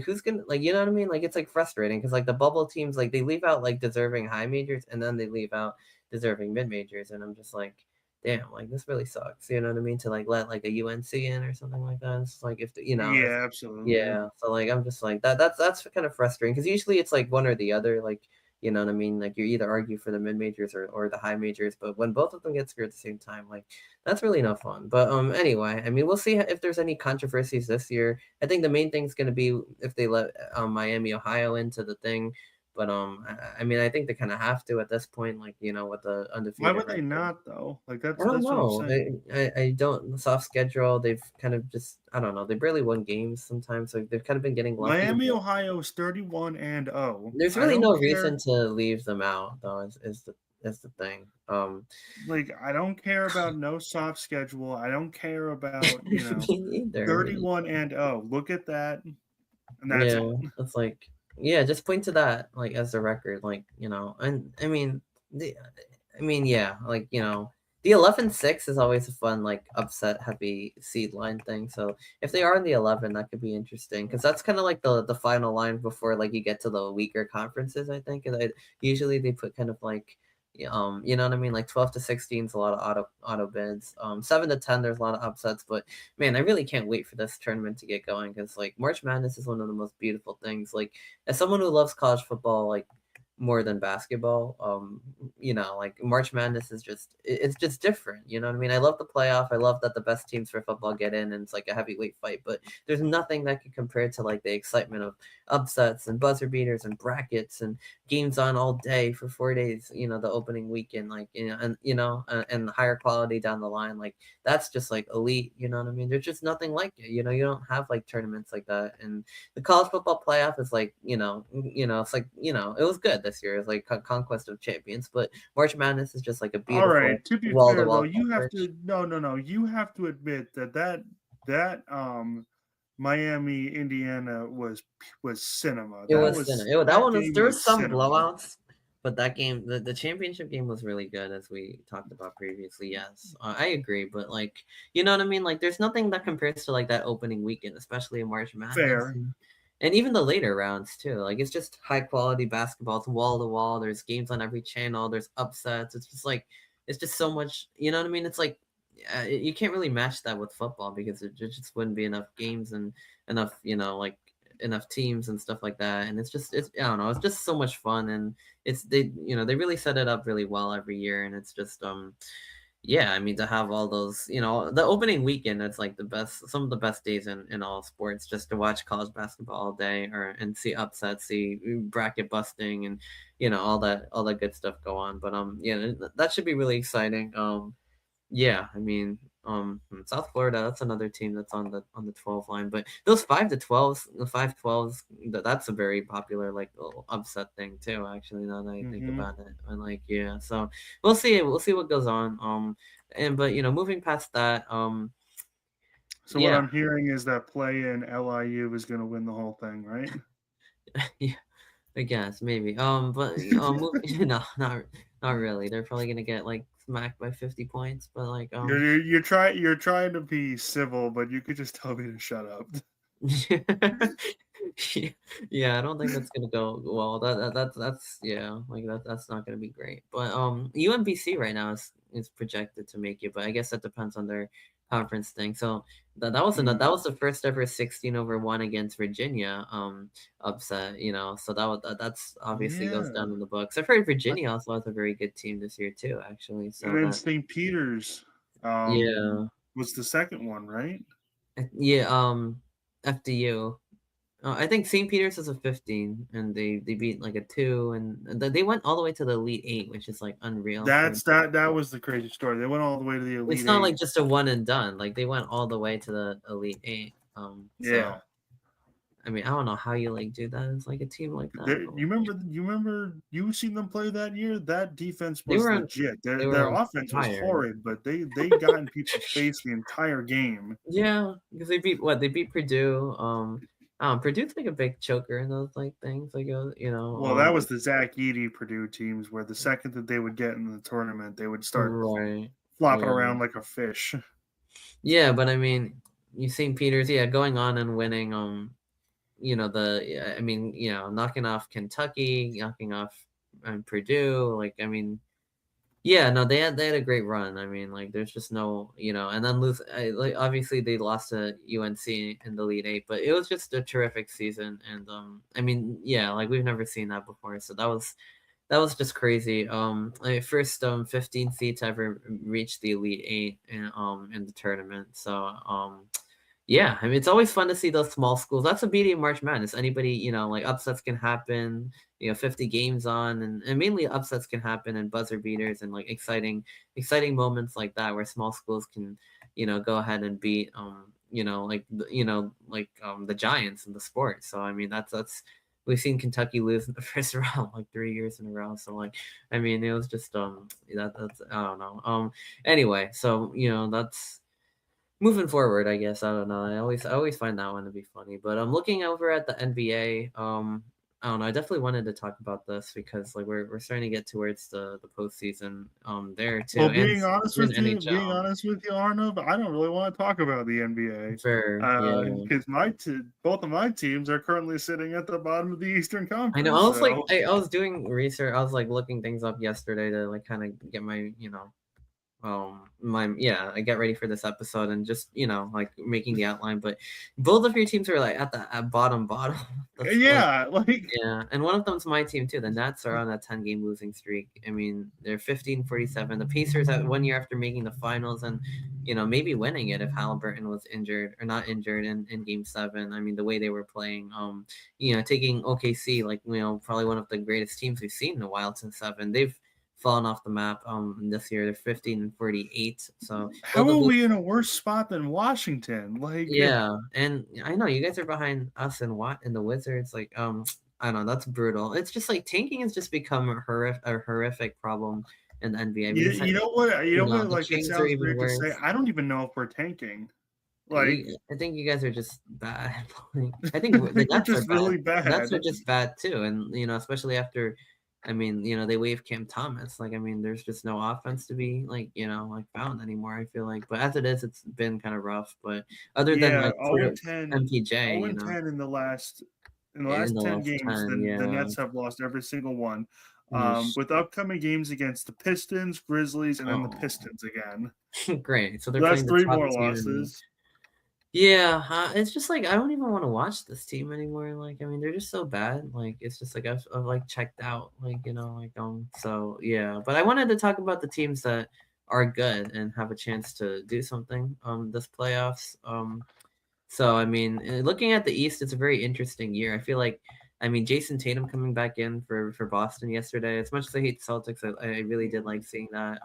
who's gonna like you know what I mean? Like it's like frustrating because like the bubble teams like they leave out like deserving high majors and then they leave out deserving mid majors, and I'm just like, damn, like this really sucks. You know what I mean? To like let like a UNC in or something like that. It's like if if Yeah, absolutely. yeah, so like I'm just like that's kind of frustrating because usually it's like one or the other, like you know what I mean? Like you either argue for the mid majors or the high majors, but when both of them get screwed at the same time, like that's really no fun. But anyway, I mean we'll see if there's any controversies this year. I think the main thing is going to be if they let Miami, Ohio into the thing. But I mean I think they kind of have to at this point, like with the Why undefeated would they record. not though? Like I don't that's what I'm know. saying. I don't the soft schedule. They've kind of just I don't know. They barely won games sometimes, so they've kind of been getting lucky. Miami, Ohio is 31-0. There's I really don't no care. reason to leave them out, though. Is the thing. Like, I don't care about no soft schedule. I don't care about, Me neither. 31-0. Look at that, and that's Yeah, it. it's like yeah, just point to that like as a record, like and yeah, like the 11-6 is always a fun like upset heavy seed line thing. So if they are in the 11, that could be interesting because that's kind of like the final line before like you get to the weaker conferences. I think and usually they put kind of like. You know what I mean? Like 12 to 16 is a lot of auto bids. 7 to 10, there's a lot of upsets, but man, I really can't wait for this tournament to get going because like March Madness is one of the most beautiful things. Like as someone who loves college football, like more than basketball. Like March Madness is just it's just different. You know what I mean? I love the playoff. I love that the best teams for football get in, and it's like a heavyweight fight. But there's nothing that can compare to like the excitement of upsets and buzzer beaters and brackets and games on all day for 4 days. The opening weekend, like and higher quality down the line. Like that's just like elite. You know what I mean? There's just nothing like it. You don't have like tournaments like that, and the college football playoff is like, it's like, it was good this year. It's like conquest of champions, but March Madness is just like a All right. beautiful To be wall to fair though, wall you have coverage. to no. You have to admit that Miami Indiana was cinema. It was thin. That That one was game there was was some cinema. blowouts, but that game, the championship game was really good as we talked about previously. Yes, I agree, but like, you know what I mean? Like, there's nothing that compares to like that opening weekend, especially in March Madness. Fair. And even the later rounds too. Like it's just high quality basketball. It's wall to wall. There's games on every channel. There's upsets. It's just like it's just so much. You know what I mean? It's like you can't really match that with football because it just wouldn't be enough games and enough like enough teams and stuff like that. And it's I don't know. It's just so much fun and they really set it up really well every year. And it's just yeah, I mean to have all those, the opening weekend, it's like the best, some of the best days in all sports, just to watch college basketball all day and see upsets, see bracket busting, and all that good stuff go on. But yeah, that should be really exciting. Yeah, I mean, South Florida, that's another team that's on the 12 line. But those 5-12s, the 5-12s, that's a very popular like little upset thing too. Actually, now that I think Hmm. about it, and like yeah, so we'll see what goes on. And but moving past that, So what yeah, I'm hearing is that play in LIU is going to win the whole thing, right? yeah, I guess maybe. But no, not really. They're probably gonna get like smacked by 50 points, but like You're trying to be civil, but you could just tell me to shut up. Yeah, I don't think that's gonna go well. That's yeah, like that's not gonna be great. But UMBC right now is projected to make it, but I guess that depends on their conference thing. So that Mm, was the first ever 16-1 against Virginia upset. So that's obviously goes yeah. down in the books. I've heard Virginia also has a very good team this year too, actually. And So then that St. Peter's yeah was the second one, right? yeah FDU. I think St. Peter's is a 15, and they beat like a 2, and they went all the way to the Elite Eight, which is like unreal for. That was the crazy story. They went all the way to the It's Elite not like Eight. just a one and done. Like they went all the way to the Elite Eight. Yeah. So I mean, I don't know how you like do that as like a team like that, but You seen them play that year? That defense they was were on legit. they were Their on offense was fire. horrid, but they got in people's face the entire game. Yeah, because they beat what they beat Purdue. Purdue's like a big choker in those like things. Like Well, that was the Zach Edey Purdue teams where the second that they would get in the tournament, they would start right. flopping Yeah. around like a fish. Yeah, but I mean, you St. Peter's, yeah, going on and winning. I mean, knocking off Kentucky, knocking off Purdue. Like, I mean, yeah, no, they had a great run. I mean, like, there's just no, and then like, obviously they lost to UNC in the Elite Eight, but it was just a terrific season. And I mean, yeah, like we've never seen that before, so that was just crazy. Like first 15 seats ever reached the Elite Eight in the tournament. So yeah, I mean it's always fun to see those small schools. That's the beauty of March Madness. Anybody, like upsets can happen. 50 games on, and mainly upsets can happen and buzzer beaters and like exciting moments like that where small schools can, go ahead and beat the giants in the sport. So I mean that's we've seen Kentucky lose in the first round like 3 years in a row. So like, I mean, it was just that's I don't know. Anyway, so that's moving forward. I guess I don't know. I always find that one to be funny. But I'm looking over at the NBA. I don't know. I definitely wanted to talk about this because like we're starting to get towards the postseason there too, Well, and in being NHL. honest with you, Arnav, I don't really want to talk about the Sure, NBA yeah. because both of my teams are currently sitting at the bottom of the Eastern I know. I Conference. was like, So I was doing research. I was like looking things up yesterday to like kind of get my I get ready for this episode and just, like making the outline, but both of your teams are like at bottom. That's like, Yeah, like yeah, and one of them's my team too. The Nets are on a 10-game losing streak. I mean, they're 15-47. The Pacers at 1 year after making the finals and, maybe winning it if Halliburton was injured or not injured in game 7. I mean, the way they were playing, taking OKC, like, probably one of the greatest teams we've seen in a while since 7. They've fallen off the map this year. They're 15-48. So how both of are those. we in a worse spot than Washington? Like Yeah, and I know you guys are behind us and what in the Wizards. Like, I don't know, that's brutal. It's just like tanking has just become a horrific problem in the NBA. I mean, you know what? You know what? The Like it Kings are sounds even weird to say. worse. I don't even know if we're tanking. Like I think you guys are just bad. Like, I think I the think we're Nets are just bad. really The Nets bad. are just bad too, and especially after, I mean, they waived Cam Thomas. Like, I mean, there's just no offense to be like, like found anymore. I feel like, but as it is, it's been kind of rough. But other than Yeah, like 0 sort and of 10, MPJ, 0 and 10 in the in last the 10 last games, 10, the yeah. Nets have lost every single one. Yeesh. With upcoming games against the Pistons, Grizzlies, and then the Oh, Pistons again. great. So they're So that's playing the three top more tier. And losses. yeah, it's just like I don't even want to watch this team anymore. Like, I mean, they're just so bad. Like, it's just like I've like checked out. Like, So yeah, but I wanted to talk about the teams that are good and have a chance to do something this playoffs. So I mean, looking at the East, it's a very interesting year. I feel like, I mean, Jason Tatum coming back in for Boston yesterday. As much as I hate the Celtics, I really did like seeing that.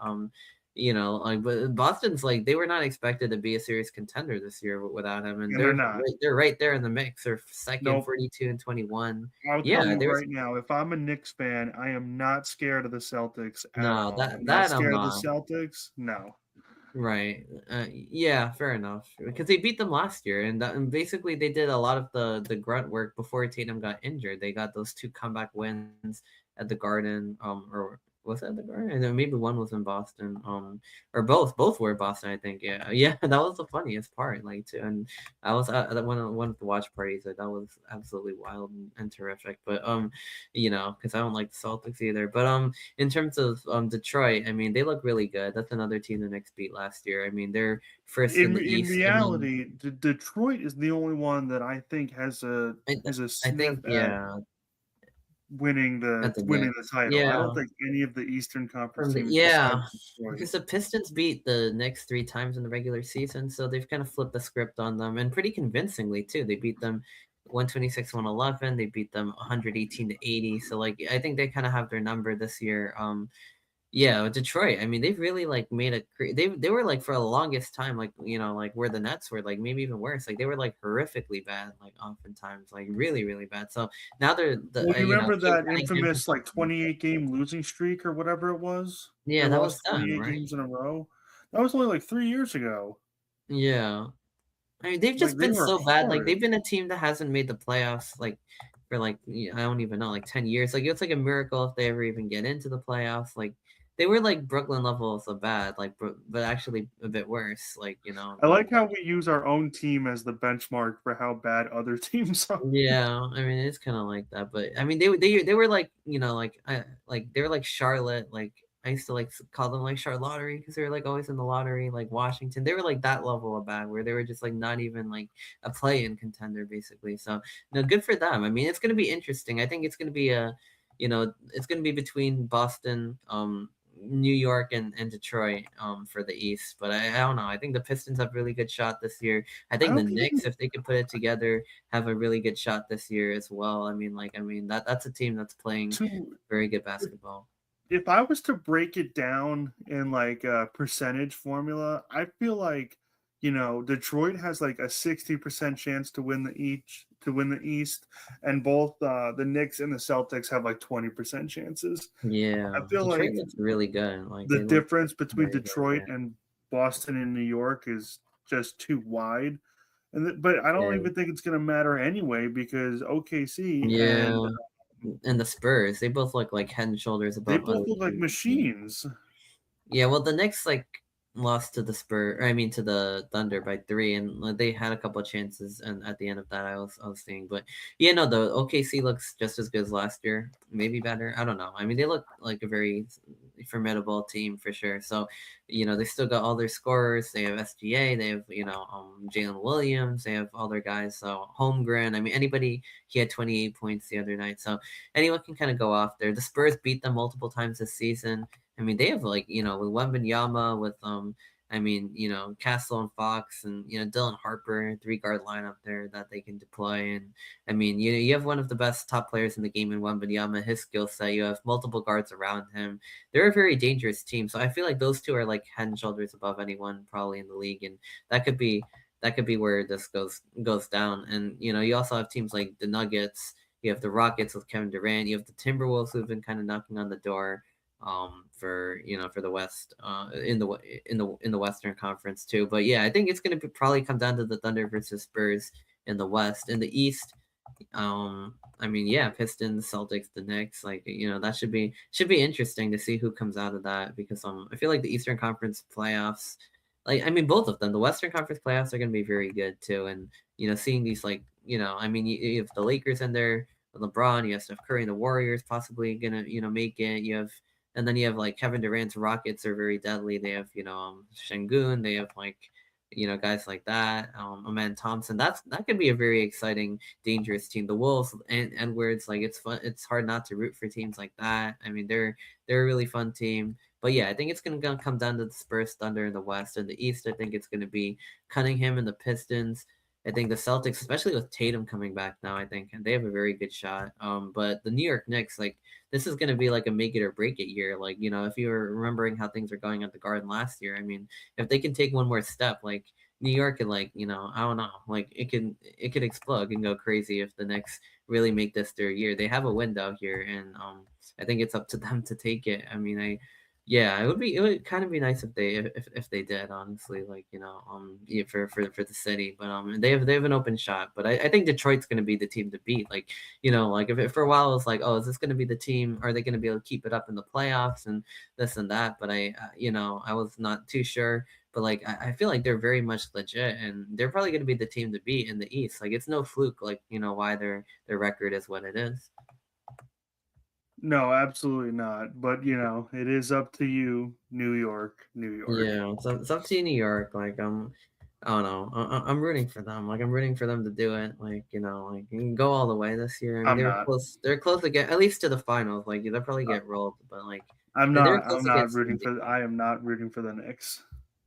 Like, but Boston's like they were not expected to be a serious contender this year without him, and And they're not. they're right there in the mix. They're second, Nope. 42-21. I'll tell Yeah, you there's right now, if I'm a Knicks fan, I am not scared of the Celtics at no all. that Not that I'm scared of the not. Celtics? No. Right. Yeah, fair enough. Because they beat them last year, and basically they did a lot of the grunt work before Tatum got injured. They got those two comeback wins at the Garden, or was that the Garden? And then maybe one was in Boston, or both. Both were in Boston, I think. Yeah, yeah. That was the funniest part, like too. And I was at one of the watch parties. That was absolutely wild and terrific. But because I don't like the Celtics either. But in terms of Detroit, I mean, they look really good. That's another team the Knicks beat last year. I mean, they're first in the In East. I mean, reality, Detroit is the only one that I think I, has a I sniff think at yeah, at the winning the Knicks. title. I don't Yeah, think any of the Eastern Conference from the teams yeah, besides Detroit. because the Pistons beat the Knicks 3 times in the regular season, so they've kind of flipped the script on them, and pretty convincingly too. They beat them 126-111. They beat them 118-80. So like, I think they kind of have their number this year. Yeah, with Detroit, I mean, they've really like made they were like for the longest time, like like where the Nets were, like maybe even worse. Like they were like horrifically bad, like oftentimes, like really really bad. So now they're Well, you remember that adding Cam infamous like Thomas. 28 game losing streak or whatever it was? They Yeah, that was lost them, 28 right? games in a row. That was only like 3 years ago. Yeah. I mean, they've Like just they been were so bad. Like horrid. they've been a team that hasn't made the playoffs like for like I don't even know, like 10 years. Like it's like a miracle if they ever even get into the playoffs. Like they were like Brooklyn levels of bad, like but actually a bit worse. Like I like how we use our own team as the benchmark for how bad other teams are. yeah. I mean, it's kind of like that. But I mean, they were like like they were like Charlotte. Like I used to like call them like Charlotte Lottery because they were like always in the lottery. Like Washington, they were like that level of bad where they were just like not even like a play-in contender basically. So no, good for them. I mean, it's gonna be interesting. I think it's gonna be it's gonna be between Boston, New York and Detroit for the East. But I don't know. I think the Pistons have really good shot this year. I I think the don't think Knicks, if they could put it together, have a really good shot this year as well. I mean that's a team that's playing to very good basketball. if I was to break it down in like a percentage formula, I feel like Detroit has like a 60% chance to win the East, and both the Knicks and the Celtics have like 20% chances. I Yeah, feel Detroit like looks really good. Like the they look difference between very very Detroit good. and Boston and New York is just too wide. But I don't Yeah, even think it's going to matter anyway because OKC and yeah. And the Spurs, they both look like head and shoulders they above both other look like teams. machines. Yeah, well, the Knicks like. lost to the I mean to the Thunder by 3, and like, they had a couple of chances, and at the end of that, I was seeing, but yeah, no, the OKC looks just as good as last year, maybe better. I don't know. I mean, they look like a very formidable team for sure. So, they still got all their scorers. They have SGA. They have Jalen Williams. They have all their guys. So Holmgren. I mean, anybody. He had 28 points the other night. So anyone can kind of go off there. The Spurs beat them multiple times this season. I mean, they have like with Wembanyama, with I mean, Castle and Fox, and Dylan Harper, three guard lineup there that they can deploy. And I mean, you have one of the best top players in the game in Wembanyama, his skill set. You have multiple guards around him. They're a very dangerous team. So I feel like those two are like head and shoulders above anyone probably in the league, and that could be where this goes down. And you also have teams like the Nuggets. You have the Rockets with Kevin Durant. You have the Timberwolves who've been kind of knocking on the door for the West in the Western Conference too. But yeah, I think it's going to probably come down to the Thunder versus Spurs in the West. In the East, I mean, yeah, Pistons, Celtics, the Knicks, like that should be interesting to see who comes out of that, because I feel like the Eastern Conference playoffs, like I mean both of them, the Western Conference playoffs are going to be very good too. And seeing these, like I mean, you have the Lakers in there, LeBron, you have Steph Curry and the Warriors possibly gonna make it. And then you have like Kevin Durant's Rockets are very deadly. They have Şengün. They have like guys like that. Aman Thompson. That could be a very exciting, dangerous team. The Wolves and where it's like it's fun. It's hard not to root for teams like that. I mean, they're a really fun team. But yeah, I think it's gonna come down to the Spurs, Thunder in the West. And the East, I think it's gonna be Cunningham and the Pistons. I think the Celtics, especially with Tatum coming back now, I think, and they have a very good shot. But the New York Knicks, like this is going to be like a make it or break it year. Like if you were remembering how things were going at the Garden last year, I mean, if they can take one more step, like New York could, like I don't know, like it could explode and go crazy if the Knicks really make this their year. They have a window here, and I think it's up to them to take it. I mean, yeah, it would kind of be nice if they did, honestly, like yeah, for the city. But they have an open shot. But I think Detroit's going to be the team to beat. Like like if it, for a while it was like, oh, is this going to be the team? Are they going to be able to keep it up in the playoffs and this and that? But I was not too sure. But like I feel like they're very much legit, and they're probably going to be the team to beat in the East. Like it's no fluke, like why their record is what it is. No, absolutely not. But it is up to you, New York, New York. Yeah, so it's up to New York. Like I don't know. I'm rooting for them. Like I'm rooting for them to do it. Like like you can go all the way this year. I mean I'm they're not. close. They're close to get at least to the finals. Like they'll probably uh, get rolled, but like I'm they're not. close I'm to not get rooting some for. decent. I am not rooting for the Knicks.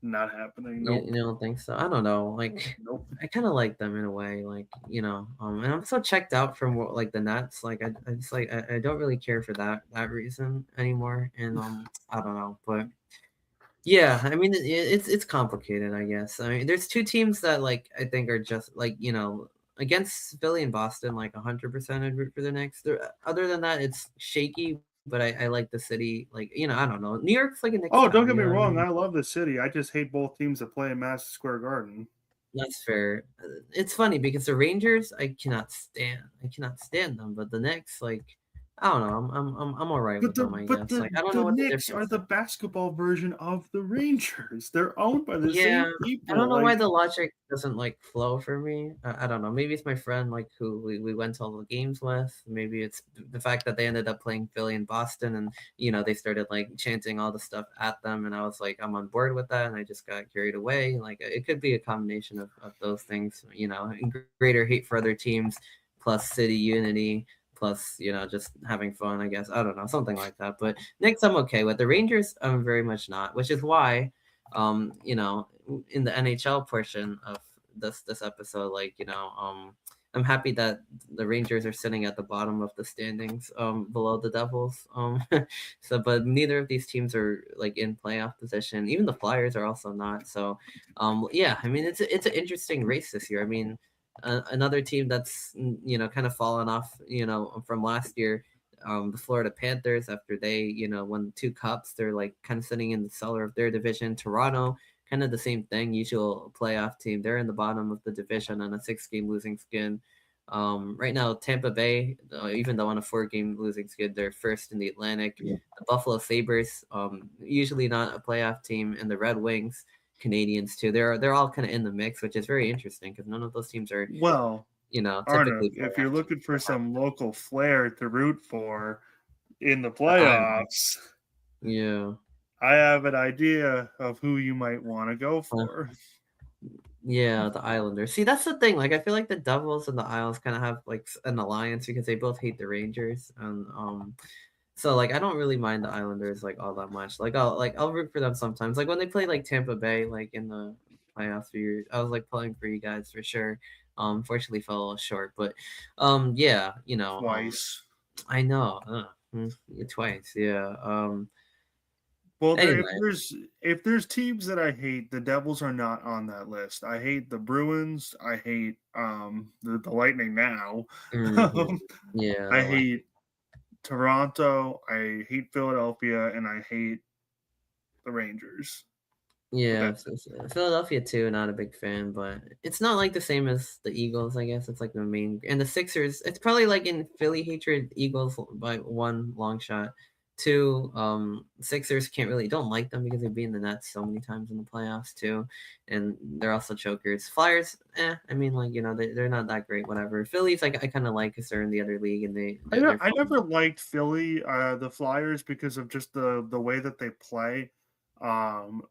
Not happening. You, Nope. you don't think so? I don't know. Like Nope. I kind of like them in a way. Like and I'm so checked out from like the Nets. Like I just like I don't really care for that reason anymore. And I don't know, but. Yeah, I mean it's complicated, I guess. I mean, there's two teams that like I think are just like against Philly and Boston, like 100% I'd root for the Knicks. Other than that, it's shaky, but I like the city. Like I don't know. New York's like a Knicks Oh, don't town. get You me know what I wrong. mean? I love the city. I just hate both teams that play in Madison Square Garden. That's fair. It's funny because the Rangers, I cannot stand. I cannot stand them, but the Knicks, like I don't know. I'm all right But with the them, I but guess. the Like I don't know the what the Knicks are difference the is. basketball version of the Rangers. They're owned by the Yeah, same I don't people. know why Like, the logic doesn't like flow for me. I don't know. Maybe it's my friend like who we went to all the games with. Maybe it's the fact that they ended up playing Philly and Boston, and they started like chanting all the stuff at them, and I was like, I'm on board with that, and I just got carried away. Like it could be a combination of those things. And greater hate for other teams, plus city unity. Plus, just having fun, I guess. I don't know, something like that. But Knicks, I'm okay with. The Rangers, I'm very much not, which is why in the NHL portion of this episode, like, I'm happy that the Rangers are sitting at the bottom of the standings, below the Devils. So, but neither of these teams are like in playoff position. Even the Flyers are also not. So, yeah, I mean, it's an interesting race this year. I mean, another team that's kind of fallen off, from last year, the Florida Panthers, after they won 2 cups, they're like kind of sitting in the cellar of their division. Toronto, kind of the same thing, usual playoff team. They're in the bottom of the division on a 6-game losing skin. Right now, Tampa Bay, even though on a 4-game losing skid, they're first in the Atlantic. The Buffalo Sabres, usually not a playoff team, and the Red Wings, Canadians too. They're all kind of in the mix, which is very interesting because none of those teams are, Well, Arnav, typically if you're playoff teams. looking for some local flair to root for in the The Islanders, playoffs, yeah. I have an idea of who you might want to go Uh, for. Yeah, the Islanders. See, that's the thing. Like, I feel like the Devils and the Isles kind of have like an alliance because they both hate the Rangers, and so like I don't really mind the Islanders like all that much. I'll root for them sometimes. Like when they play like Tampa Bay, like in the playoffs few years, I was like pulling for you guys for sure. Fortunately fell a little short, but yeah, Twice. I know, twice, yeah. Well, Anyway, if there's teams that I hate, the Devils are not on that list. I hate the Bruins. I hate the Lightning now. mhm, Um, yeah, I the like. hate Toronto. I hate Philadelphia, and I hate the Rangers. But Yeah, that's it. Philadelphia too. Not a big fan, but it's not like the same as the Eagles. I guess it's like the main and the Sixers. It's probably like in Philly hatred, Eagles by one long shot. Two, Sixers can't really don't like them because they've been in the Nets so many times in the playoffs too, and they're also chokers. Flyers, I mean like they're not that great. Whatever. Phillies like I kind of like because they're in the other league and they're I fun. never liked Philly, the Flyers, because of just the way that they play.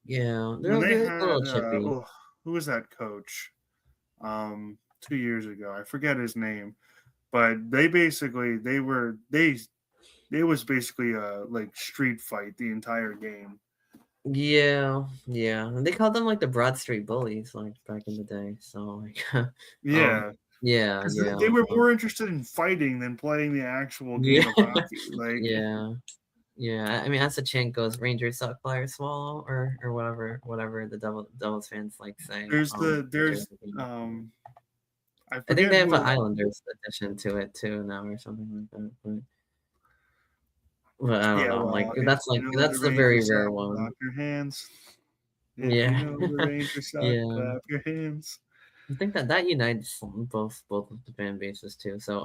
Yeah, When they they're a had little chippy. who was that coach? 2 years ago, I forget his name, but they it was basically a like street fight the entire game. Yeah, yeah. And they called them like the Broad Street Bullies, like back in the day. So like, um, Yeah, yeah, because yeah, they were more interested in fighting than playing the actual yeah, game of hockey. Like, yeah, yeah. I mean, as the chant goes, Rangers suck, Flyers swallow, or whatever the Devils fans like say. there's Whichever team. I I think forget they have who an it Islanders addition to it too now, or something like that. But I don't Yeah, know. well, if you know the That's the very Rangers rare suck, one. clap your hands. If you Yeah, know the Rangers suck, yeah. clap your hands. I think that unites both of the fan bases too. So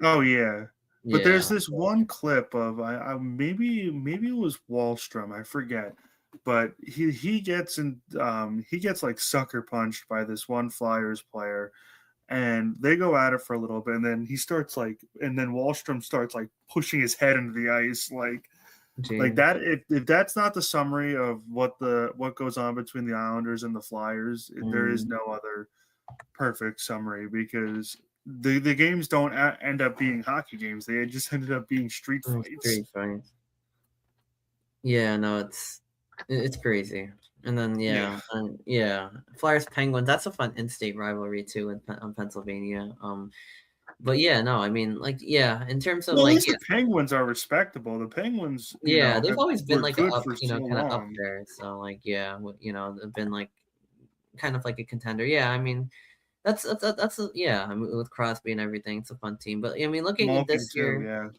Oh yeah, but there's yeah. this one clip of maybe it was Wallstrom, I forget, but he gets like sucker punched by this one Flyers player, and they go at it for a little bit, and then and then Wallstrom starts like pushing his head into the ice, like Jeez. that. If that's not the summary of what goes on between the Islanders and the Flyers, there is Mm, no other perfect summary, because the games don't end up being hockey games. They just ended up being street fights. street fights. Yeah, no, it's crazy. And then Yeah. yeah, Flyers Penguins. That's a fun in-state rivalry too in Pennsylvania. But yeah, no, I mean, like, yeah, in terms of Well, at like, least the Penguins are respectable. The Penguins, yeah, they've always been were like good up, for so kind of up long. there. So like, yeah, they've been like kind of like a contender. Yeah, I mean, yeah. I mean, with Crosby and everything, it's a fun team. But I mean, looking at Malkin this too. year. Yeah.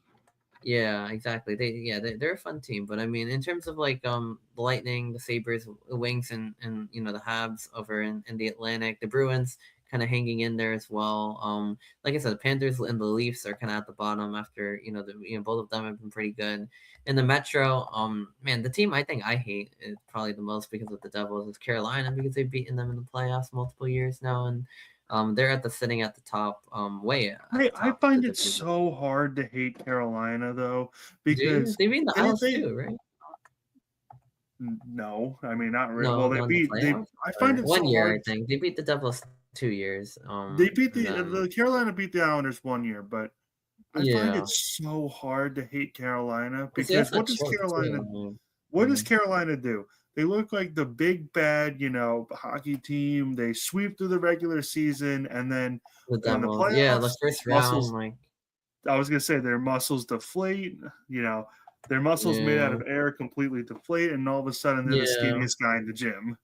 Yeah, exactly. They're a fun team, but I mean, in terms of like the Lightning, the Sabres, the Wings, and the Habs over in the Atlantic, the Bruins kind of hanging in there as well. Like I said, the Panthers and the Leafs are kind of at the bottom after both of them have been pretty good. In the Metro, man, the team I think I hate is probably the most because of the Devils is Carolina because they've beaten them in the playoffs multiple years now, and they're sitting at the top, way at the I top of find the it division. so hard to hate Carolina though, Do you? because They beat the Isles they too, right? no, I mean not really. Well, No, not in the they. playoffs? I find Or it 1 so year, I hard. think. They beat the Devils 2 years, They beat and then the Carolina beat the Islanders 1 year, but I find yeah. it so hard to hate Carolina, Because they because also choked too, what does yeah. Carolina do? They look like the big bad, hockey team. They sweep through the regular season, and then The in the Devils. Yeah, the playoffs, first round, muscles. like I was gonna say their muscles deflate. Their muscles made out yeah. of air completely deflate, and all of a sudden they're the Yeah. skinniest guy in the gym.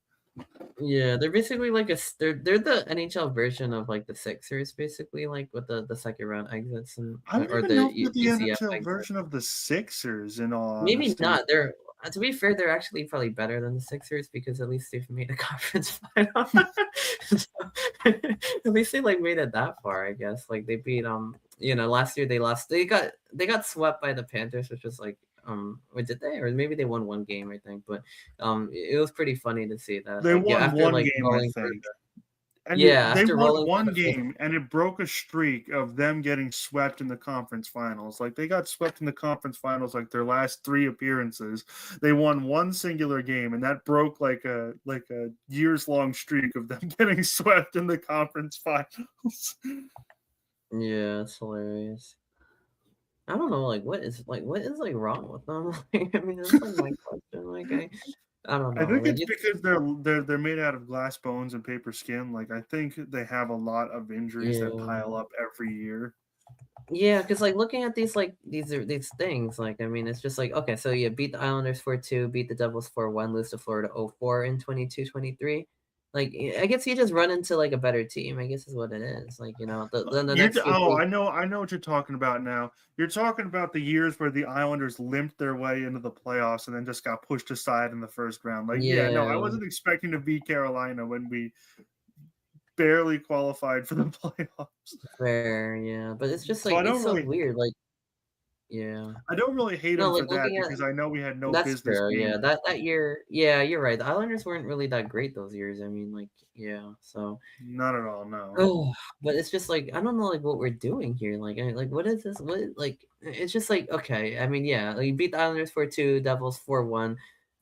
Yeah, they're basically like they're the NHL version of, like, the Sixers, basically, like, with the second round exits and I don't or even the know if U they're the UCF NHL exit. version of the Sixers. In all Maybe honesty, not. To be fair, they're actually probably better than the Sixers because at least they've made a conference final. At least they like made it that far, I guess. Like they beat last year they lost. They got swept by the Panthers, which was like or did they? Or maybe they won one game, I think. But it was pretty funny to see that. They Like yeah, won after one like game, I rolling for think. And yeah, they after won rolling for one the fifth. game, and it broke a streak of them getting swept in the conference finals. Like they got swept in the conference finals like their last 3 appearances. They won one singular game, and that broke like a years long streak of them getting swept in the conference finals. Yeah, it's hilarious. I don't know, like what is like wrong with them? Like, I mean, that's like my question. Like I don't I know. think Like it's it's because they're made out of glass bones and paper skin. Like I think they have a lot of injuries that yeah. pile up every year. Yeah, because like looking at these like these things, like I mean, it's just like okay, so yeah, beat the Islanders 4-2, beat the Devils 4-1, lose to Florida 0-4 in 22-23. Like I guess you just run into like a better team, I guess is what it is. Like, then the next year Oh, they I know what you're talking about now. You're talking about the years where the Islanders limped their way into the playoffs and then just got pushed aside in the first round. Like, yeah, no, I yeah, wasn't expecting to beat Carolina when we barely qualified for the playoffs. fair, yeah. But it's just So like it's so weird, like yeah. I don't really hate No, them like for that looking at because I know we had no that's business true, being yeah. there. That year, yeah, you're right. The Islanders weren't really that great those years. I mean, like, yeah, so Not at all, no. oh, but it's just like I don't know like what we're doing here. Like what is this? What like it's just like okay. I mean, yeah, like, you beat the Islanders 4-2, Devils 4-1,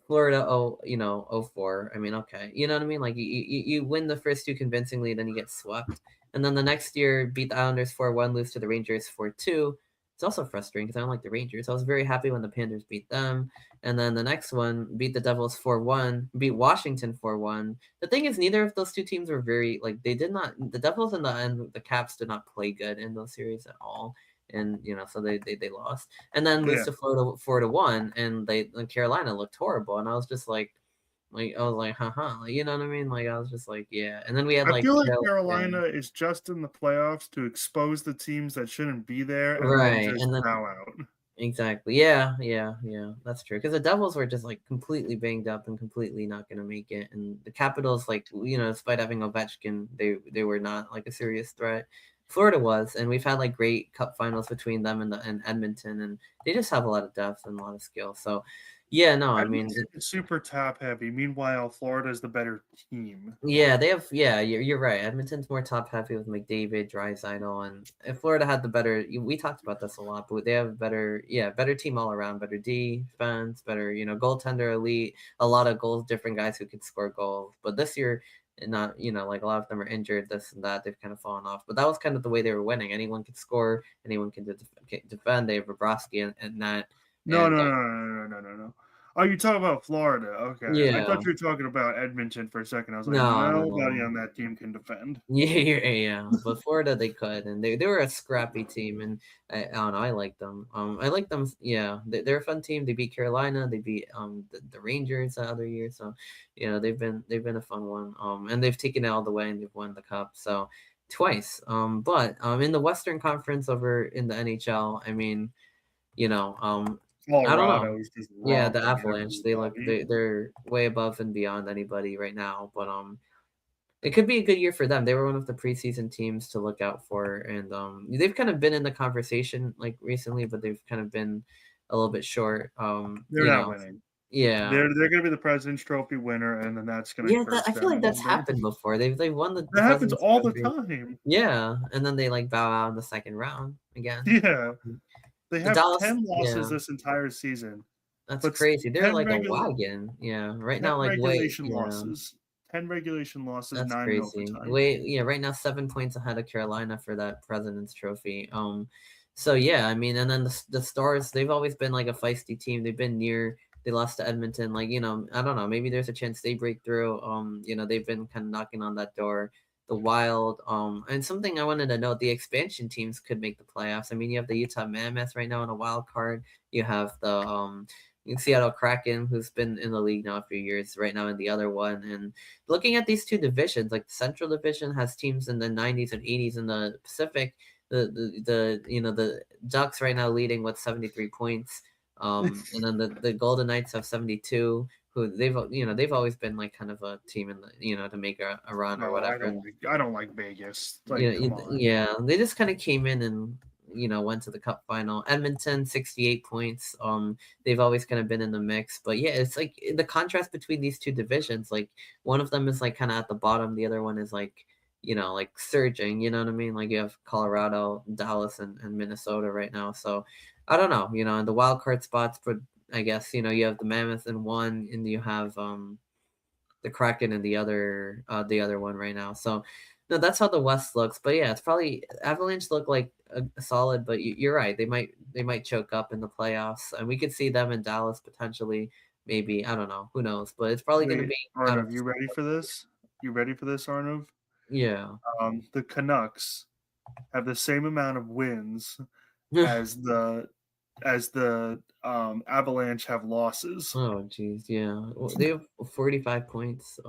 Florida 0-4. I mean, okay. You know what I mean? Like you win the first two convincingly, then you get swept. And then the next year beat the Islanders 4-1, lose to the Rangers 4-2. It's also frustrating because I don't like the Rangers. I was very happy when the Panthers beat them. And then the next one beat the Devils 4-1, beat Washington 4-1. The thing is, neither of those two teams were very like they did not the Devils and the Caps did not play good in those series at all, and so they lost, and then lose Yeah. to Florida 4-1, and Carolina looked horrible, and I was just like I was like haha, like, you know what I mean? Like I was just like yeah, and then we had I like feel like yeah. Carolina is just in the playoffs to expose the teams that shouldn't be there and then Right, just and then bow out. exactly. Yeah, yeah, yeah. That's true. Because the Devils were just like completely banged up and completely not going to make it. And the Capitals, like despite having Ovechkin, they were not like a serious threat. Florida was, and we've had like great Cup finals between them and Edmonton, and they just have a lot of depth and a lot of skill. So, yeah, no, I mean, Edmonton is super top heavy. Meanwhile, Florida is the better team. yeah, they have. Yeah, you're right. Edmonton's more top heavy with McDavid, Draisaitl, and if Florida had the better. We talked about this a lot, but they have better. Yeah, better team all around. Better defense, better goaltender elite. A lot of goals, different guys who could score goals. But this year, not like a lot of them are injured. This and that. They've kind of fallen off. But that was kind of the way they were winning. Anyone could score. Anyone can defend. They have Bobrovsky and that. No, And no, no, no, no, no, no, no. Oh, you talk about Florida. Okay. I yeah, thought you were talking about Edmonton for a second. I was like, no, no, nobody no. on that team can defend. Yeah, yeah, but Florida they could, and they were a scrappy team, and I don't know, I like them. I like them. Yeah, they're a fun team. They beat Carolina. They beat the Rangers the other year. So, they've been a fun one. And they've taken it all the way and they've won the cup. So twice. But in the Western Conference over in the NHL, I mean, I don't know. Colorado is just Yeah, the romping Avalanche. everybody. They're way above and beyond anybody right now. But it could be a good year for them. They were one of the preseason teams to look out for, and they've kind of been in the conversation like recently, but they've kind of been a little bit short. They're not winning. Yeah, They're going to be the President's Trophy winner, and then that's going to yeah. curse I feel them like that's one day. happened before. They've won the That happens President's all the Trophy. time. Yeah, and then they like bow out in the second round again. Yeah. They The have Dallas, 10 losses yeah, this entire season, that's but crazy. They're 10 like a regular wagon. Yeah, right 10 now, like wait, regulation yeah. losses. 10 regulation losses, That's 9 in crazy. overtime. Wait, yeah, right now 7 points ahead of Carolina for that President's Trophy. So yeah, I mean, and then the Stars, they've always been like a feisty team. They've been near. They lost to Edmonton. Like I don't know. Maybe there's a chance they break through. They've been kind of knocking on that door. The Wild. And something I wanted to note: the expansion teams could make the playoffs. I mean, you have the Utah Mammoth right now in a wild card. You have the Seattle Kraken, who's been in the league now a few years, right now in the other one, and looking at these two divisions, like the Central Division has teams in the 90s and 80s. In the Pacific, the Ducks right now leading with 73 points. And then the Golden Knights have 72. who they've always been like kind of a team in the to make a run or No, whatever. And I don't like Vegas. yeah, Like, come on. yeah, they just kind of came in and went to the cup final. Edmonton 68 points. They've always kind of been in the mix, but yeah, it's like the contrast between these two divisions. Like one of them is like kind of at the bottom, the other one is like like surging. You know what I mean? Like you have Colorado, Dallas, and Minnesota right now. So I don't know. In the wild card spots, but I guess you have the Mammoth in one, and you have the Kraken and the other one right now. So no, that's how the West looks. But yeah, it's probably Avalanche look like a solid, but you're right. They might choke up in the playoffs, and we could see them in Dallas potentially. Maybe I don't know. Who knows? But it's probably going to Wait, be out of Arnav, you ready for this? You ready for this, Arnav? yeah. The Canucks have the same amount of wins as the Avalanche have losses. Oh geez, yeah. Well, they have 45 points.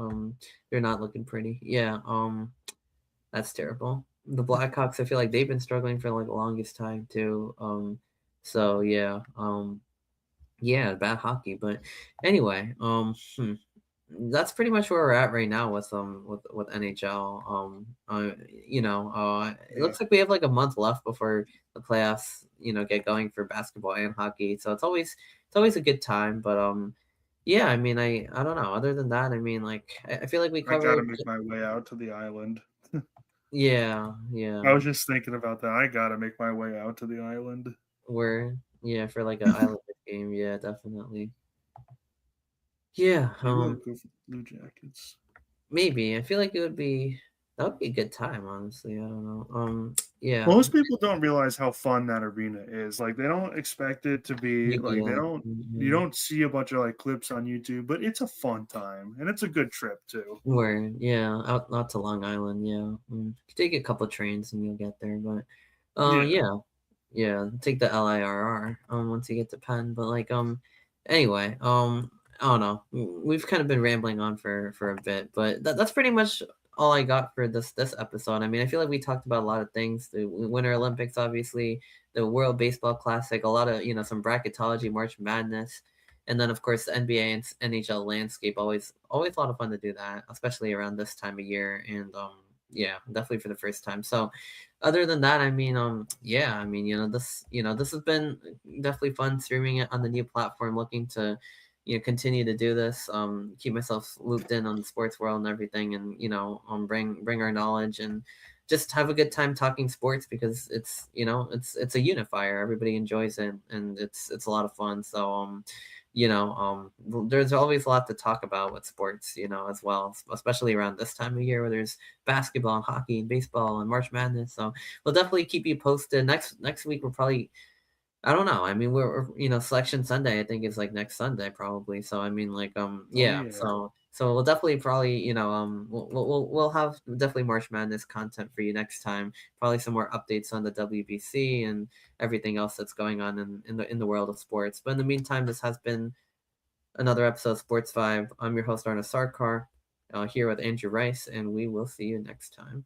They're not looking pretty. Yeah. That's terrible. The Blackhawks, I feel like they've been struggling for like the longest time too. So yeah. Yeah, bad hockey. But anyway, that's pretty much where we're at right now with NHL. It Yeah, looks like we have like a month left before the playoffs, get going for basketball and hockey. So it's always a good time. But yeah, I mean, I don't know. Other than that, I mean, like I feel like we I gotta covered. make my way out to the island. Yeah, I yeah. was just thinking about that. I gotta make my way out to the island. Where yeah, for like an Islanders game, yeah, definitely. Yeah, Maybe I'll go for the Blue Jackets. maybe. I feel like that would be a good time, honestly. I don't know. Yeah. Most people don't realize how fun that arena is. Like, they don't expect it to be like Yeah. you Mhm. don't see a bunch of like clips on YouTube, but it's a fun time and it's a good trip too. Where yeah, out to Long Island, yeah. You take a couple trains and you'll get there, but Yeah. yeah. Yeah, take the LIRR once you get to Penn, but like anyway, I don't know. We've kind of been rambling on for a bit, but that's pretty much all I got for this episode. I mean, I feel like we talked about a lot of things. The Winter Olympics, obviously, the World Baseball Classic, a lot of some bracketology, March Madness, and then of course the NBA and NHL landscape. Always a lot of fun to do that, especially around this time of year. And yeah, definitely for the first time. So other than that, I mean, yeah, I mean, this has been definitely fun streaming it on the new platform. Looking to, continue to do this, keep myself looped in on the sports world and everything, and bring our knowledge and just have a good time talking sports because it's a unifier. Everybody enjoys it, and it's a lot of fun. So there's always a lot to talk about with sports, as well, especially around this time of year where there's basketball and hockey and baseball and March Madness. So we'll definitely keep you posted. Next week we're probably I don't know. I mean, Selection Sunday. I think is like next Sunday probably. So I mean, like Oh yeah. yeah. So we'll definitely probably we'll have definitely March Madness content for you next time. Probably some more updates on the WBC and everything else that's going on in the world of sports. But in the meantime, this has been another episode of Sports Vibe. I'm your host Arnav Sarkar, here with Andrew Rice, and we will see you next time.